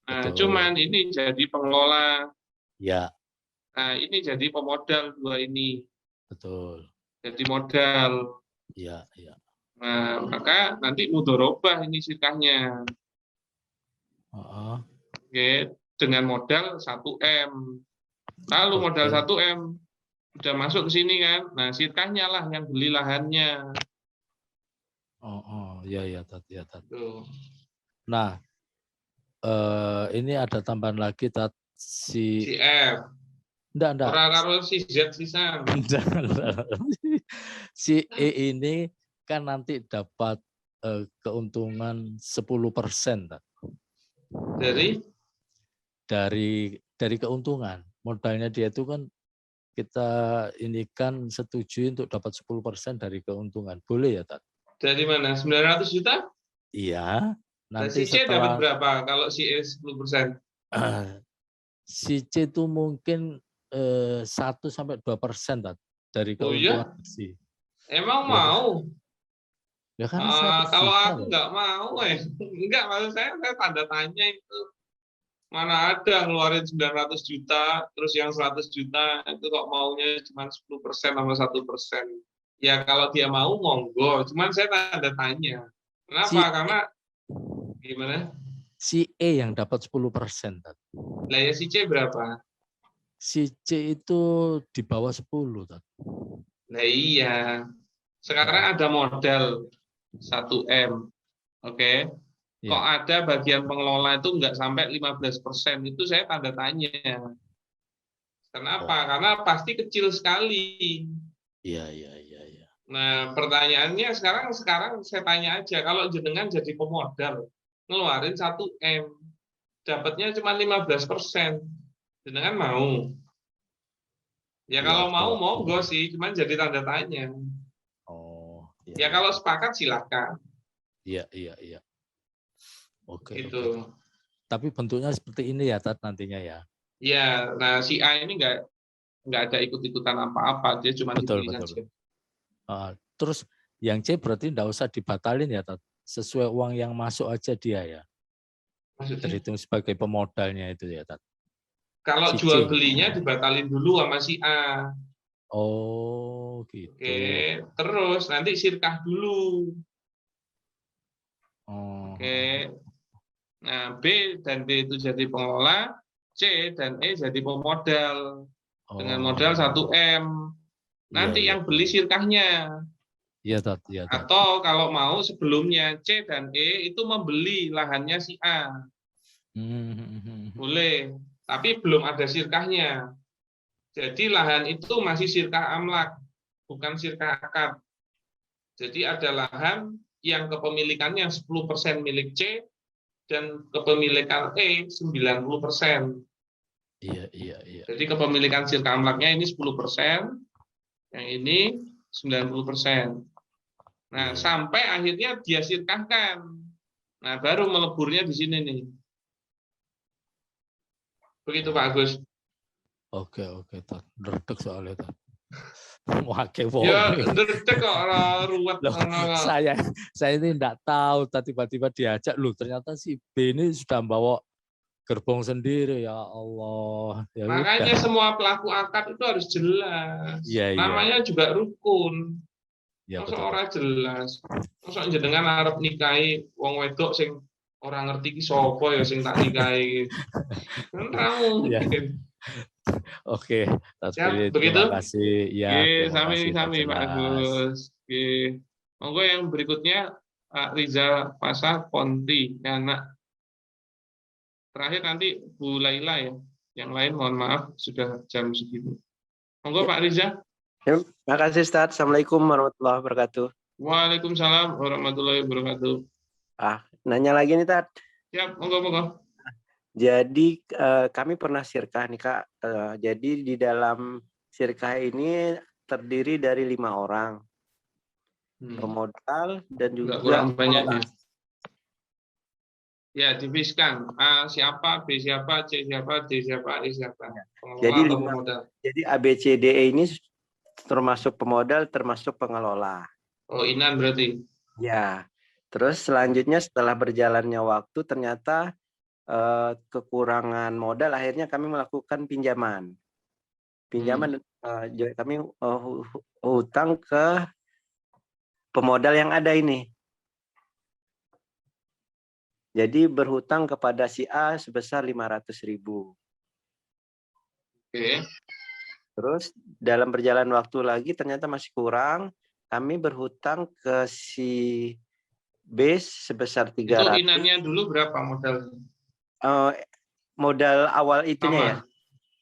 Nah, Betul. cuman ini jadi pengelola. Ya. Nah, ini jadi pemodal 2 ini. Betul. Jadi modal. Iya, iya. Nah, maka nanti mudorobah ini sirkahnya. Heeh. Oke, dengan modal 1M. Lalu modal Oke. 1M udah masuk ke sini kan. Nah, sirkahnya lah yang beli lahannya. Oh, iya, iya, Tat, iya, Tat. Tuh. Nah, ini ada tambahan lagi, Tat. Si F. Enggak. Orang karo si Z si Sam. Si E ini kan nanti dapat keuntungan 10%, Tat. Dari keuntungan. Modalnya dia itu kan kita ini kan setuju untuk dapat 10% dari keuntungan. Boleh ya, Tat? Dari mana? 900 juta? Iya. Nah, Nanti si C dapat setelah berapa kalau si E 10%? si C itu mungkin 1-2% Tat, dari Oh iya? keuntungan aksi. Emang Ya, mau? ya kan 100 Kalau juta, aku Tat. nggak mau, enggak, maksud saya tanda tanya itu. Mana ada ngeluarin 900 juta, terus yang 100 juta itu kok maunya cuma 10% sama 1%. Ya kalau dia mau, monggo. Cuman saya tanda tanya. Kenapa? Karena, gimana? Si E yang dapat 10%. Tat. Lah ya si C berapa? Si C itu di bawah 10. Tat. Nah iya. Sekarang ada modal 1M. Oke. Kok ada bagian pengelola itu nggak sampai 15%, itu saya tanda tanya. Kenapa? Karena pasti kecil sekali. Iya. Nah, pertanyaannya sekarang saya tanya aja, kalau jenengan jadi pemodal, ngeluarin 1M, dapatnya cuma 15%, jenengan mau? Ya kalau mau, monggo sih, cuman jadi tanda tanya. Ya kalau sepakat silakan. Iya. Oke. Gitu. Tapi bentuknya seperti ini ya, Tat, nantinya ya. Ya, nah si A ini nggak ada ikut-ikutan apa-apa, dia cuma Betul. dibeli saja. Terus yang C berarti enggak usah dibatalin ya, Tat. Sesuai uang yang masuk aja dia ya. Maksudnya? Terhitung sebagai pemodalnya itu ya, Tat. Kalau Si jual C. belinya dibatalin dulu sama si A. Oh, gitu. Oke, terus nanti sirkah dulu. Oke. Nah, B dan D itu jadi pengelola, C dan E jadi pemodal. Dengan modal 1M. Nanti yang beli sirkahnya. Iya, Tat. Atau kalau mau sebelumnya C dan E itu membeli lahannya si A. Boleh, tapi belum ada sirkahnya. Jadi lahan itu masih sirkah amlak, bukan sirkah akad. Jadi ada lahan yang kepemilikannya 10% milik C dan kepemilikan E 90%. Iya. Jadi kepemilikan sirkah amlaknya ini 10%, yang ini 90%. Nah, sampai akhirnya dia sirkahkan. Nah, baru meleburnya di sini nih. Begitu Pak Agus. Oke, Tat. Derdek soalnya, Tat. Ya, derdek kok ruwet. Saya ini enggak tahu, tiba-tiba diajak, loh ternyata si B ini sudah bawa gerbong sendiri, ya Allah. Ya makanya udah. semua pelaku akad itu harus jelas. Namanya juga rukun. Masa orang jelas. Masa jenengan arep nikahi wong wedok sing orang ngerti ki sapa ya sing tak nikahi. Kan ra mungkin. Oke, Siap, begitu? terima kasih. Ya, sami Pak Agus. Oke. Monggo yang berikutnya Pak Riza Pasar Ponti, anak. Terakhir nanti Bu Laila ya. Yang lain mohon maaf sudah jam segini. Monggo Pak Riza. Terima kasih Ustaz. Assalamualaikum warahmatullahi wabarakatuh. Waalaikumsalam warahmatullahi wabarakatuh. Nanya lagi nih Tat. Siap, monggo. Jadi kami pernah sirkah nih Kak. Jadi di dalam sirkah ini terdiri dari 5 orang. Pemodal dan juga kurang banyak ya. Ya, diviskan. A siapa, B siapa, C siapa, D siapa, E siapa. Jadi ABCDE ini termasuk pemodal, termasuk pengelola. Oh, Inan berarti. Ya. Terus selanjutnya setelah berjalannya waktu ternyata kekurangan modal, akhirnya kami melakukan pinjaman. Kami hutang ke pemodal yang ada ini. Jadi berhutang kepada si A sebesar 500.000. Oke. Terus dalam berjalan waktu lagi ternyata masih kurang. Kami berhutang ke si B sebesar Itu 300. inannya dulu berapa modal? Modal awal itunya ya? Iya,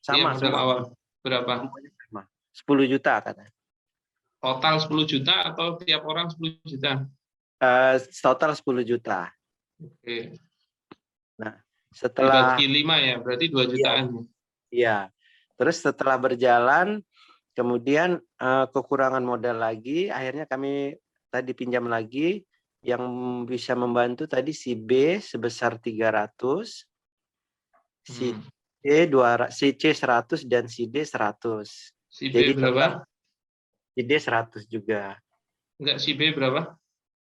Sama. modal awal berapa? Semuanya sama. 10 juta kata. Total 10 juta atau tiap orang 10 juta? Total 10 juta. Oke. Nah, setelah Dibagi 5 ya, berarti 2 jutaan. Iya. Terus setelah berjalan, kemudian kekurangan modal lagi, akhirnya kami tadi pinjam lagi, yang bisa membantu tadi si B sebesar 300, si C 100 dan si D 100. Si B Jadi berapa? si D 100 juga. Enggak, si B berapa?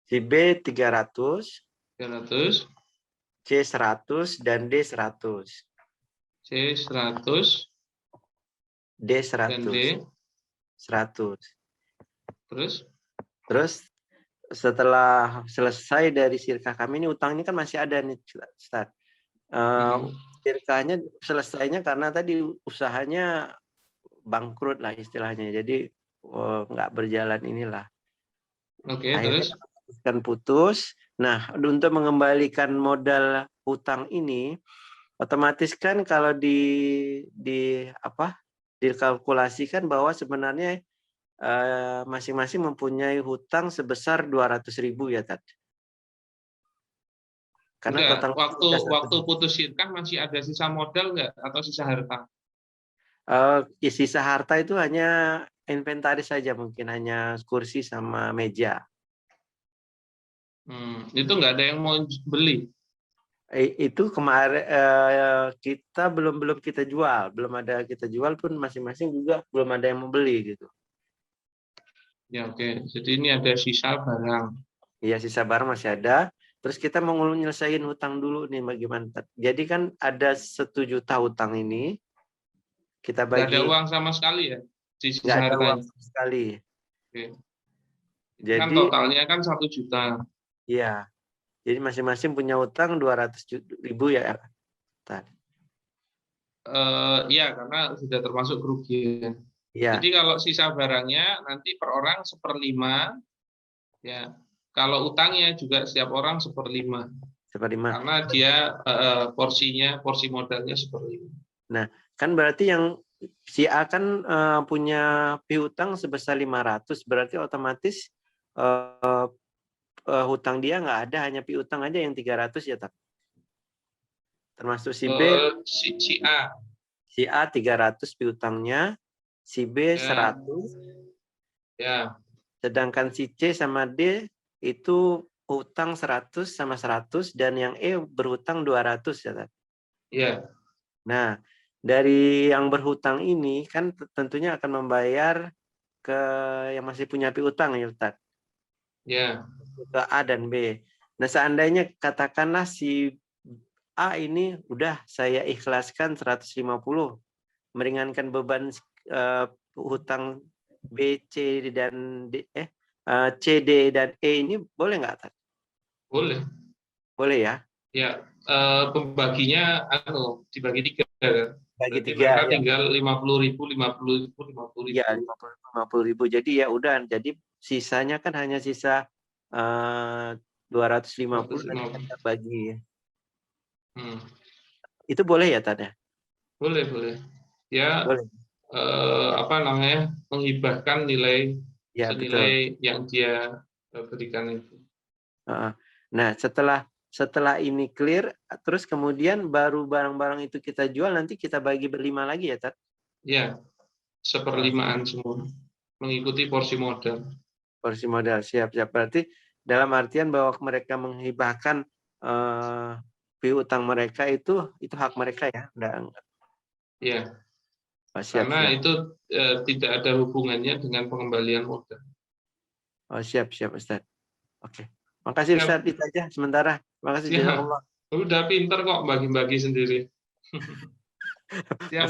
Si B 300, 300, C 100 dan D 100. C 100, D 100. dan D 100. Terus Setelah selesai dari sirka kami ini, utang ini kan masih ada nih, Ustaz. Sirkanya selesainya karena tadi usahanya bangkrut lah istilahnya. Jadi nggak berjalan inilah. Oke, Akhirnya terus kan putus. Nah, untuk mengembalikan modal utang ini, otomatis kan kalau dikalkulasikan bahwa sebenarnya masing-masing mempunyai hutang sebesar 200.000 ya, Tat. Karena enggak, total waktu putus sirkah masih ada sisa modal enggak atau sisa harta? Sisa harta itu hanya inventaris saja, mungkin hanya kursi sama meja. Itu enggak ada yang mau beli. Itu kemarin kita belum kita jual, belum ada kita jual pun masing-masing juga belum ada yang mau beli gitu. Ya, oke. Jadi ini ada sisa barang. Iya, sisa barang masih ada. Terus kita mau nyelesain hutang dulu nih bagaimana? Jadi kan ada 1 juta hutang ini. Kita Nggak bagi. ada uang sama sekali ya? Di sisa Nggak ada hartanya. uang sama sekali. Oke. Jadi Kan totalnya kan 1 juta. Iya. Jadi masing-masing punya hutang 200.000 ya. Iya, karena sudah termasuk kerugian. Iya. Jadi kalau sisa barangnya nanti per orang 1/5, ya. Kalau utangnya juga setiap orang 1/5. 1/5. Karena dia porsi modalnya 1/5. Nah, kan berarti yang si A kan punya piutang sebesar 500, berarti otomatis hutang dia nggak ada, hanya piutang aja yang 300 ya, tak? Termasuk si B. Si A. Si A 300 piutangnya, si B 100. Ya. Sedangkan si C sama D itu hutang 100 sama 100 dan yang E berhutang 200 ya, tak? Iya. Nah, dari yang berhutang ini kan tentunya akan membayar ke yang masih punya piutang ya, Ustaz. Ya. Ke A dan B. Nah, seandainya katakanlah si A ini udah saya ikhlaskan 150, meringankan beban hutang B, C dan D, C, D dan E ini boleh nggak, Ustaz? Boleh. Boleh ya? Ya, pembaginya dibagi 3 kan. Bagi Berarti 3 mereka ya. tinggal 50.000, 50.000, 50.000. Iya, 50.000. Jadi ya udah, jadi sisanya kan hanya sisa 250 nanti kita bagi. Itu boleh ya, Tanya? Boleh. Ya, boleh. Menghibahkan nilai Ya, senilai betul. yang dia berikan itu. Nah, setelah ini clear, terus kemudian baru barang-barang itu kita jual, nanti kita bagi berlima lagi ya, Tat? Ya, 1/5 semua. Mengikuti porsi modal. Porsi modal, siap. Berarti dalam artian bahwa mereka menghibahkan piutang mereka itu hak mereka ya? Enggak. Ya. Siap. Karena itu tidak ada hubungannya dengan pengembalian modal. Siap, Ustaz. Oke. Makasih Ustaz, itu aja sementara. Makasih jazakallah. Udah pinter kok bagi-bagi sendiri. Siap.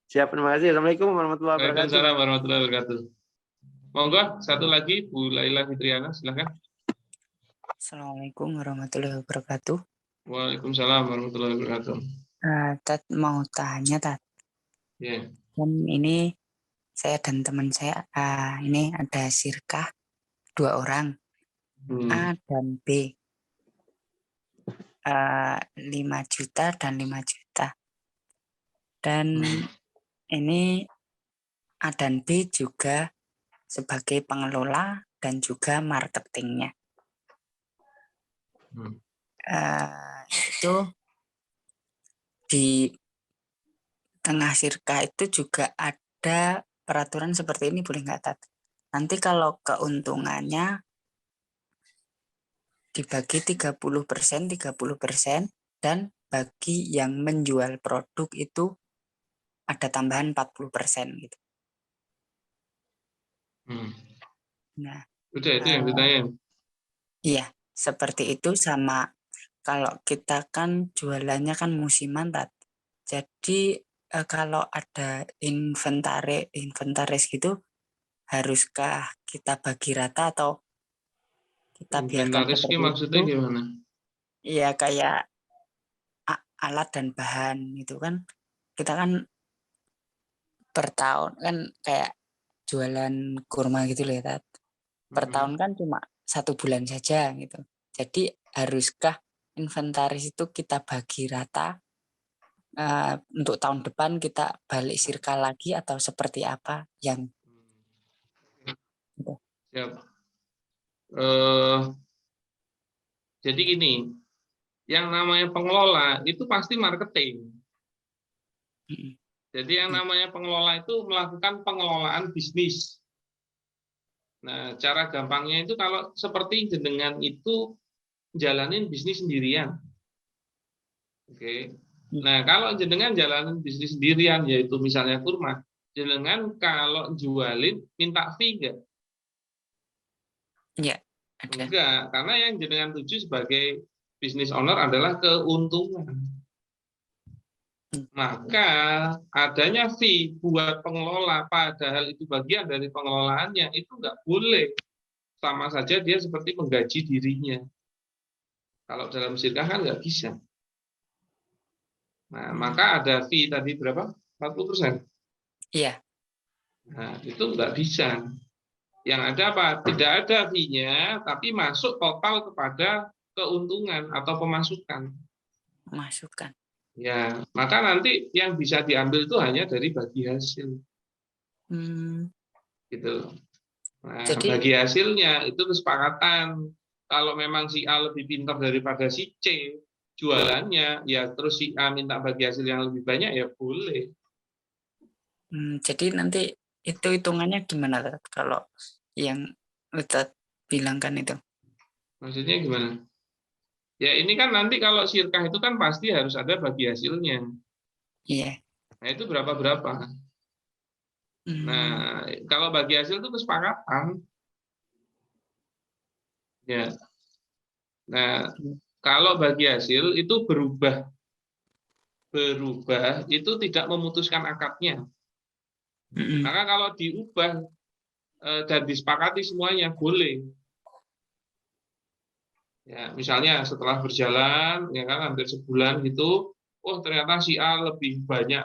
Siap, terima kasih. Assalamualaikum warahmatullahi wabarakatuh. Waalaikumsalam warahmatullahi wabarakatuh. Monggo, satu lagi Bu Laila Fitriana, silakan. Assalamualaikum warahmatullahi wabarakatuh. Waalaikumsalam warahmatullahi wabarakatuh. Tat mau tanya, Tat. Ya. Kan ini saya dan teman saya, ini ada sirkah 2 orang, A dan B. 5 juta dan 5 juta. Dan ini A dan B juga sebagai pengelola dan juga marketingnya. Itu di tengah sirkah itu juga ada peraturan seperti ini, boleh nggak, Tat? Nanti kalau keuntungannya dibagi 30%, 30%, dan bagi yang menjual produk itu ada tambahan 40% gitu. Nah, Udah itu yang ditanya. iya, seperti itu. Sama kalau kita kan jualannya kan musiman, Tat. Jadi kalau ada inventaris gitu, haruskah kita bagi rata atau kita biarkan Inventaris seperti maksudnya itu? gimana? Iya, kayak alat dan bahan itu kan, kita kan per tahun kan kayak jualan kurma gitu loh ya, Tat. Per tahun kan cuma 1 bulan saja gitu. Jadi haruskah inventaris itu kita bagi rata, untuk tahun depan kita balik sirka lagi atau seperti apa yang gitu? Siap. Jadi gini, yang namanya pengelola itu pasti marketing. Jadi yang namanya pengelola itu melakukan pengelolaan bisnis. Nah, cara gampangnya itu kalau seperti jenengan itu jalanin bisnis sendirian. Oke. Nah, kalau jenengan jalanin bisnis sendirian, yaitu misalnya kurma, jenengan kalau jualin minta fee enggak? Iya. Enggak, karena yang jenengan tuju sebagai business owner adalah keuntungan. Maka adanya fee buat pengelola, padahal itu bagian dari pengelolaannya, itu enggak boleh. Sama saja dia seperti menggaji dirinya. Kalau dalam sirkah kan nggak bisa. Nah, maka ada fee tadi berapa? 40%? Iya. Nah, itu nggak bisa. Yang ada apa? Tidak ada fee-nya, tapi masuk total kepada keuntungan atau pemasukan. Masukan. Ya, maka nanti yang bisa diambil itu hanya dari bagi hasil. Gitu. Nah, Jadi, bagi hasilnya itu kesepakatan. Kalau memang si A lebih pintar daripada si C jualannya, ya terus si A minta bagi hasil yang lebih banyak, ya boleh. Jadi nanti itu hitungannya gimana, Tat? Kalau yang Ustadz bilangkan itu? Maksudnya gimana? Ya ini kan nanti kalau sirkah itu kan pasti harus ada bagi hasilnya. Iya. Nah itu berapa-berapa. Nah kalau bagi hasil itu kesepakatan. Ya. Nah kalau bagi hasil itu berubah itu tidak memutuskan akadnya. Maka kalau diubah dan disepakati semuanya boleh. Ya, misalnya setelah berjalan ya kan hampir sebulan gitu, oh ternyata si A lebih banyak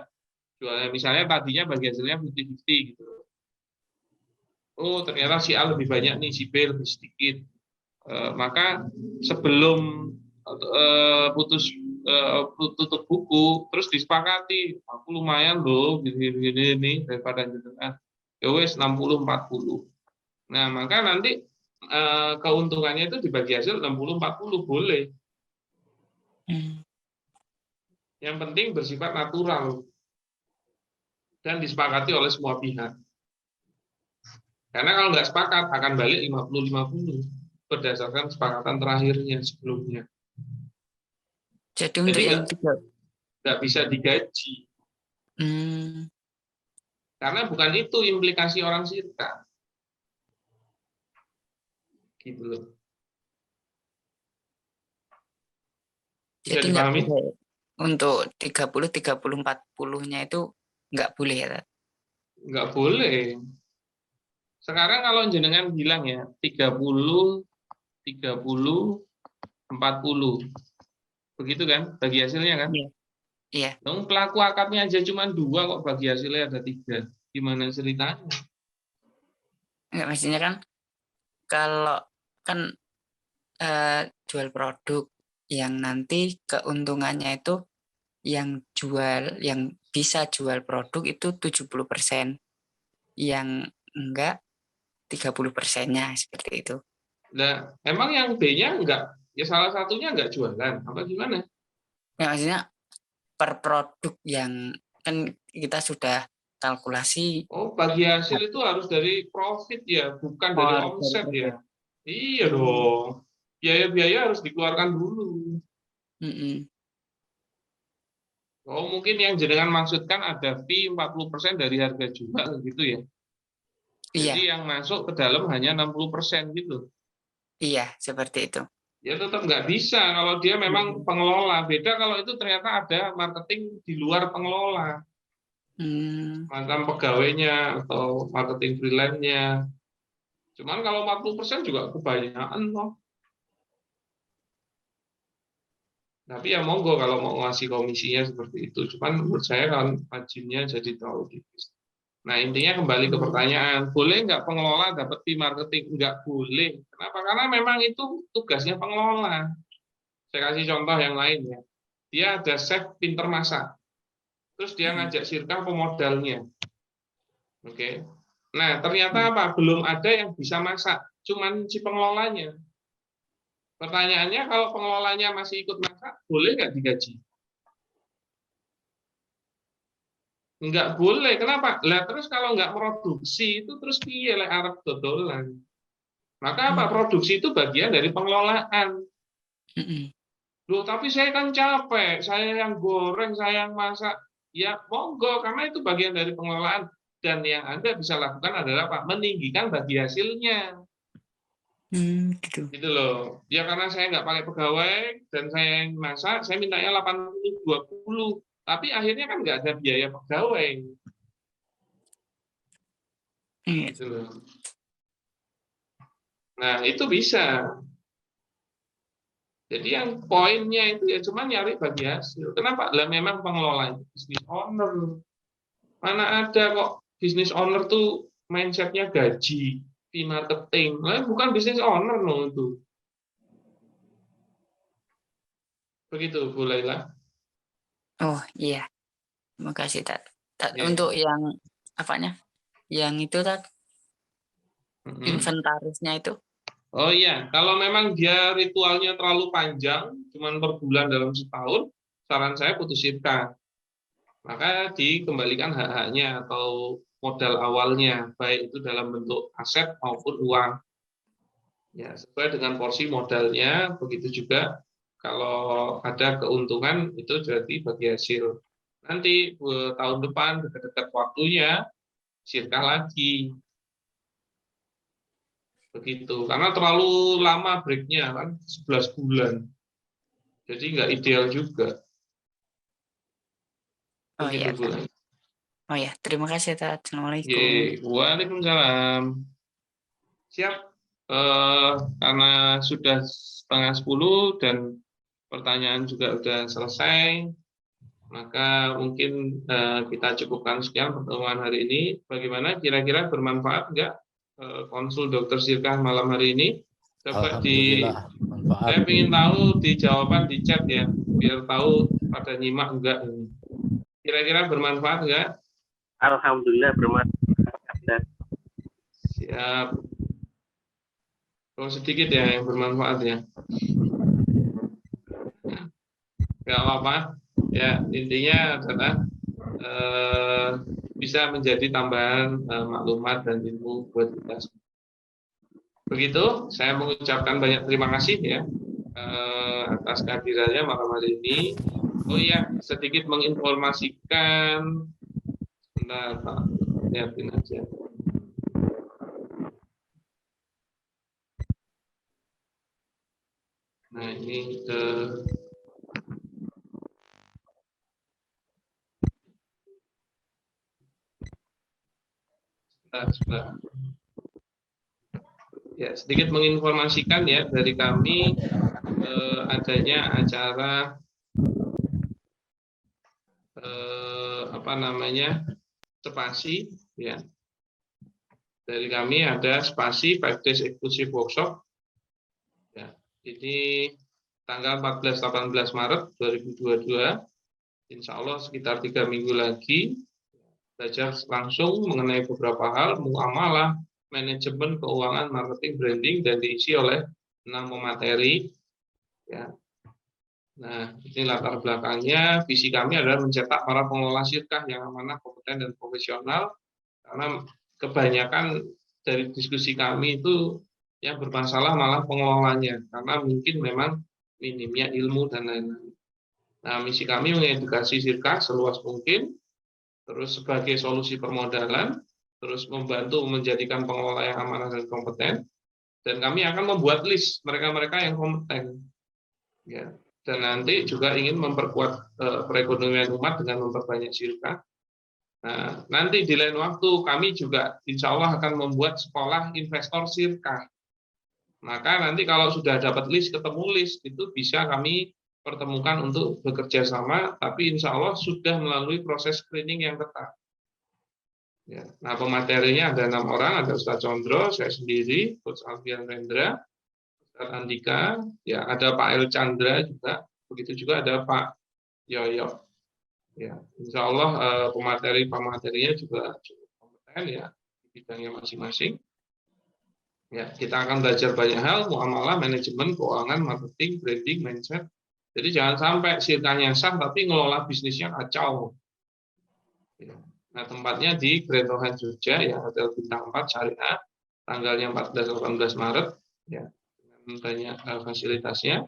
jualnya, misalnya tadinya bagi hasilnya 50-50 gitu. Oh ternyata si A lebih banyak nih, si B lebih sedikit. Maka sebelum putus tutup buku terus disepakati, aku lumayan loh gini nih daripada jenengan. Ya wes 60-40. Nah, maka nanti keuntungannya itu dibagi hasil 60-40 boleh. Yang penting bersifat natural dan disepakati oleh semua pihak. Karena kalau nggak sepakat akan balik 50-50 berdasarkan kesepakatan terakhirnya sebelumnya. Jadi untuk yang nggak bisa digaji. Karena bukan itu implikasi orang sirkah. Gitu loh. Bisa jadi dipahami? Untuk 30, 40, 40-nya itu nggak boleh ya? Nggak boleh. Sekarang kalau jenengan bilang ya 30, 30, 40. Begitu kan bagi hasilnya kan? Iya. Iya. Dong pelaku akadnya aja cuma 2 kok bagi hasilnya ada 3. Gimana ceritanya? Enggak, maksudnya kan kalau kan jual produk yang nanti keuntungannya itu yang bisa jual produk itu 70%, yang enggak 30%-nya seperti itu. Nah, emang yang B-nya enggak, ya salah satunya enggak jualan, apa gimana? Ya, maksudnya per produk yang kan kita sudah kalkulasi. Oh, bagi hasil itu harus dari profit ya, bukan dari Dari omset profit. ya. Iya dong. Biaya-biaya harus dikeluarkan dulu. Oh, mungkin yang jenengan maksudkan ada fee 40% dari harga jual gitu ya. Jadi Iya, yang masuk ke dalam hanya 60% gitu. iya seperti itu. Ya tetap nggak bisa kalau dia memang pengelola. Beda kalau itu ternyata ada marketing di luar pengelola. Macam pegawainya atau marketing freelance-nya. Cuman kalau 40% juga kebanyakan loh. Tapi ya monggo kalau mau ngasih komisinya seperti itu. Cuman menurut saya kan marginnya jadi terlalu tipis. Nah intinya kembali ke pertanyaan, boleh nggak pengelola dapat fee marketing? Nggak boleh. Kenapa? Karena memang itu tugasnya pengelola. Saya kasih contoh yang lain ya. Dia ada chef pinter masak. Terus dia ngajak sirkah pemodalnya. Oke. Nah, ternyata apa? Belum ada yang bisa masak, cuman si pengelolanya. Pertanyaannya, kalau pengelolanya masih ikut masak, boleh nggak digaji? Nggak boleh. Kenapa? Lah terus kalau nggak produksi, itu terus piye lek arep dodolan. Maka apa? Produksi itu bagian dari pengelolaan. Loh, tapi saya kan capek, saya yang goreng, saya yang masak. Ya, monggo, karena itu bagian dari pengelolaan. Dan yang Anda bisa lakukan adalah apa? Meninggikan bagi hasilnya. Gitu loh. Ya karena saya nggak pakai pegawai dan saya yang masak, saya mintanya 80-20. Tapi akhirnya kan nggak ada biaya pegawai. Gitu loh. Nah, itu bisa. Jadi yang poinnya itu ya cuma nyari bagi hasil. Kenapa? Lah memang pengelola itu business owner. Mana ada kok business owner tuh mindsetnya gaji, fee marketing. Lah bukan business owner loh itu. Begitu, Bu Laila. Oh iya, terima kasih Tat. Yeah. Untuk yang apanya? Yang itu Tat, inventarisnya itu. Oh iya, kalau memang dia ritualnya terlalu panjang, cuman per bulan dalam setahun, saran saya putus sirkah. Maka dikembalikan hak-haknya atau modal awalnya, baik itu dalam bentuk aset maupun uang. Ya, sesuai dengan porsi modalnya, begitu juga kalau ada keuntungan itu berarti bagi hasil. Nanti tahun depan dekat-dekat waktunya sirkah lagi. Begitu, karena terlalu lama breaknya kan 11 bulan. Jadi nggak ideal juga. Oh iya. Begitu, Oh ya, terima kasih Tat. Assalamualaikum. Waalaikumsalam. Siap. Karena sudah 9:30 dan pertanyaan juga sudah selesai, maka mungkin kita cukupkan sekian pertemuan hari ini. Bagaimana? Kira-kira bermanfaat nggak konsul Dokter Sirkah malam hari ini? Coba saya ingin tahu di jawaban di chat ya, biar tahu pada nyimak enggak ini. Kira-kira bermanfaat enggak? Alhamdulillah bermanfaat. Siap. Oh, sedikit ya yang bermanfaat ya. Enggak apa-apa. Ya, intinya adalah bisa menjadi tambahan maklumat dan ilmu buat kita. Begitu, saya mengucapkan banyak terima kasih ya atas kehadirannya malam hari ini. Oh iya, sedikit menginformasikan. Sebentar, Pak. Lihatin aja. Nah, ini sebentar. Ya, sedikit menginformasikan ya dari kami adanya acara apa namanya spasi ya. Dari kami ada spasi 5 days exclusive workshop. Ya, ini tanggal 14-18 Maret 2022. Insya Allah sekitar 3 minggu lagi belajar langsung mengenai beberapa hal muamalah, manajemen keuangan, marketing, branding, dan diisi oleh 6 materi. Ya. Nah, ini latar belakangnya. Visi kami adalah mencetak para pengelola sirkah yang amanah, kompeten, dan profesional. Karena kebanyakan dari diskusi kami itu yang bermasalah malah pengelolanya, karena mungkin memang minimnya ilmu dan lain-lain. Nah, misi kami mengedukasi sirkah seluas mungkin, terus sebagai solusi permodalan, terus membantu menjadikan pengelola yang amanah dan kompeten, dan kami akan membuat list mereka-mereka yang kompeten. Ya. Dan nanti juga ingin memperkuat perekonomian umat dengan memperbanyak sirkah. Nah, nanti di lain waktu kami juga insya Allah akan membuat sekolah investor sirkah. Maka nanti kalau sudah dapat list, ketemu list, itu bisa kami pertemukan untuk bekerja sama, tapi insya Allah sudah melalui proses screening yang ketat. Ya. Nah, pematerinya ada 6 orang, ada Ustadz Condro, saya sendiri, Coach Alfian Rendra, Ustadz Andika, ya ada Pak El Chandra juga, begitu juga ada Pak Yoyo. Ya, insya Allah pematerinya juga cukup kompeten ya di bidangnya masing-masing. Ya, kita akan belajar banyak hal, muamalah, manajemen, keuangan, marketing, branding, mindset. Jadi jangan sampai sirkahnya sah tapi ngelola bisnisnya kacau. Ya. Nah, tempatnya di Grand Rohan Jogja, ya, Hotel Bintang 4 Syariah, tanggalnya 14-18 Maret, ya, dengan banyak fasilitasnya.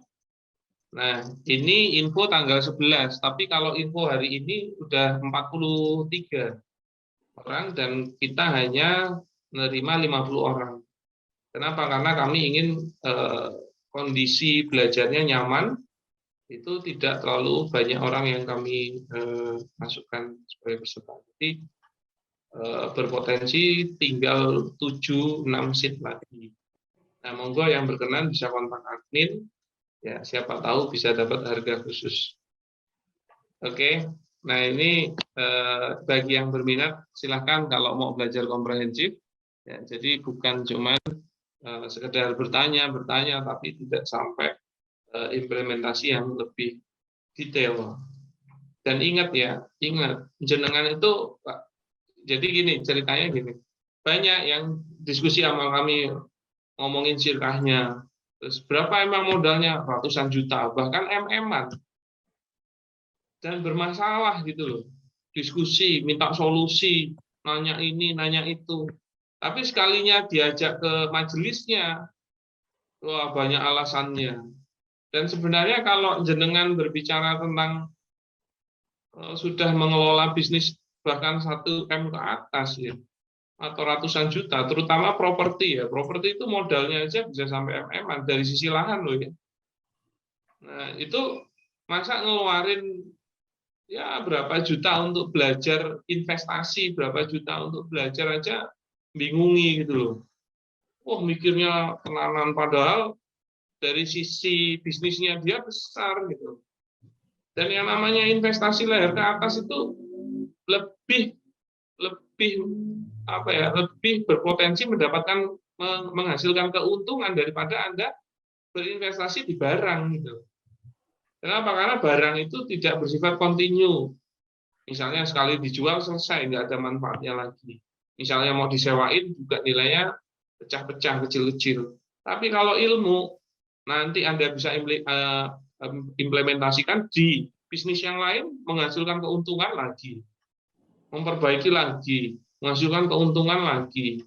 Nah, ini info tanggal 11, tapi kalau info hari ini udah 43 orang dan kita hanya menerima 50 orang. Kenapa? Karena kami ingin kondisi belajarnya nyaman, itu tidak terlalu banyak orang yang kami masukkan sebagai peserta. Jadi berpotensi tinggal 7-6 seat lagi. Nah, monggo yang berkenan bisa kontak admin, ya siapa tahu bisa dapat harga khusus. Oke, nah ini bagi yang berminat silahkan kalau mau belajar komprehensif. Ya, jadi bukan cuma sekedar bertanya, tapi tidak sampai implementasi yang lebih detail. Dan ingat ya, jenengan itu, jadi gini, ceritanya gini, banyak yang diskusi sama kami ngomongin sirkahnya, terus berapa emang modalnya, ratusan juta, bahkan MM-an, dan bermasalah gitu loh, diskusi, minta solusi, nanya ini, nanya itu, tapi sekalinya diajak ke majelisnya, wah banyak alasannya. Dan sebenarnya kalau jenengan berbicara tentang sudah mengelola bisnis bahkan 1M ke atas ya, atau ratusan juta, terutama properti ya, properti itu modalnya aja bisa sampai MM dari sisi lahan loh ya. Nah itu masa ngeluarin ya berapa juta untuk belajar investasi, berapa juta untuk belajar aja bingungi gitu loh. Wah mikirnya tenanan, padahal dari sisi bisnisnya dia besar gitu. Dan yang namanya investasi leher ke atas itu lebih apa ya, lebih berpotensi mendapatkan menghasilkan keuntungan daripada Anda berinvestasi di barang gitu. Kenapa? Karena barang itu tidak bersifat kontinu. Misalnya sekali dijual selesai, nggak ada manfaatnya lagi. Misalnya mau disewain juga nilainya pecah-pecah, kecil-kecil. Tapi kalau ilmu nanti Anda bisa implementasikan di bisnis yang lain, menghasilkan keuntungan lagi, memperbaiki lagi, menghasilkan keuntungan lagi,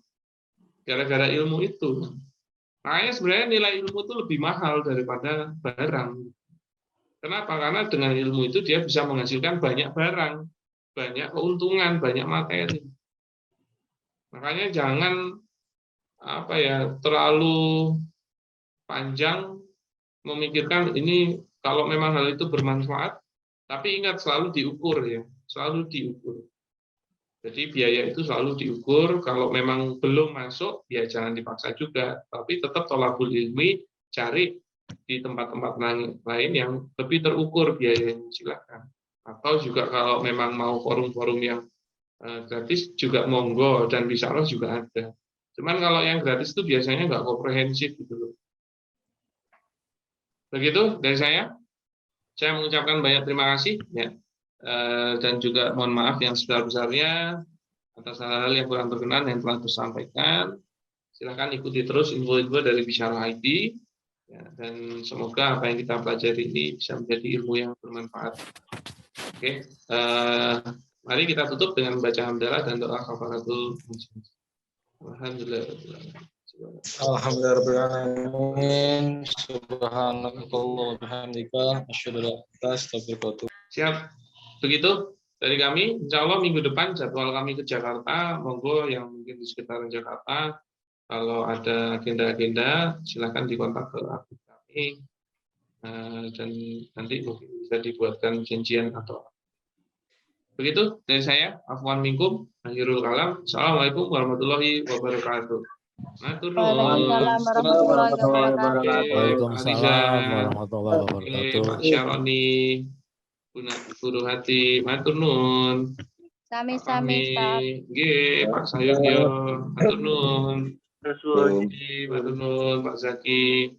gara-gara ilmu itu. Makanya sebenarnya nilai ilmu itu lebih mahal daripada barang. Kenapa? Karena dengan ilmu itu dia bisa menghasilkan banyak barang, banyak keuntungan, banyak materi. Makanya jangan terlalu panjang memikirkan ini, kalau memang hal itu bermanfaat, tapi ingat selalu diukur ya, selalu diukur. Jadi biaya itu selalu diukur, kalau memang belum masuk, ya jangan dipaksa juga. Tapi tetap tolabul ilmi, cari di tempat-tempat lain yang lebih terukur biayanya, silakan. Atau juga kalau memang mau forum-forum yang gratis juga monggo, dan bisa Allah juga ada. Cuman kalau yang gratis itu biasanya nggak komprehensif gitu loh. Begitu dari saya. Saya mengucapkan banyak terima kasih ya. Dan juga mohon maaf yang sebesar-besarnya atas hal-hal yang kurang berkenan yang telah disampaikan. Silakan ikuti terus info-info dari Bisyarah ID ya, dan semoga apa yang kita pelajari ini bisa menjadi ilmu yang bermanfaat. Oke, mari kita tutup dengan membaca hamdalah dan doa kafaratul majlis. Alhamdulillah. Alhamdulillahirrahmanirrahim. Subhanakallah wa bihamdika asyhadu an la ilaha illa anta astaghfiruka wa atubu. Siap. Begitu dari kami. Insya Allah minggu depan jadwal kami ke Jakarta. Monggo yang mungkin di sekitaran Jakarta, kalau ada agenda-agenda silakan dikontak ke akun kami, dan nanti mungkin bisa dibuatkan janjian atau begitu dari saya. Afwan minkum, akhirul kalam. Assalamualaikum warahmatullahi wabarakatuh. Matur nuwun. Waalaikumsalam warahmatullahi wabarakatuh. Waalaikumsalam warahmatullahi wabarakatuh. Pak Syaroni, Guru Hati, matur nuwun. Sami-sami, Ustaz. Nggih, Pak Sayugyo, matur nuwun. Matur nuwun, Pak Zaki.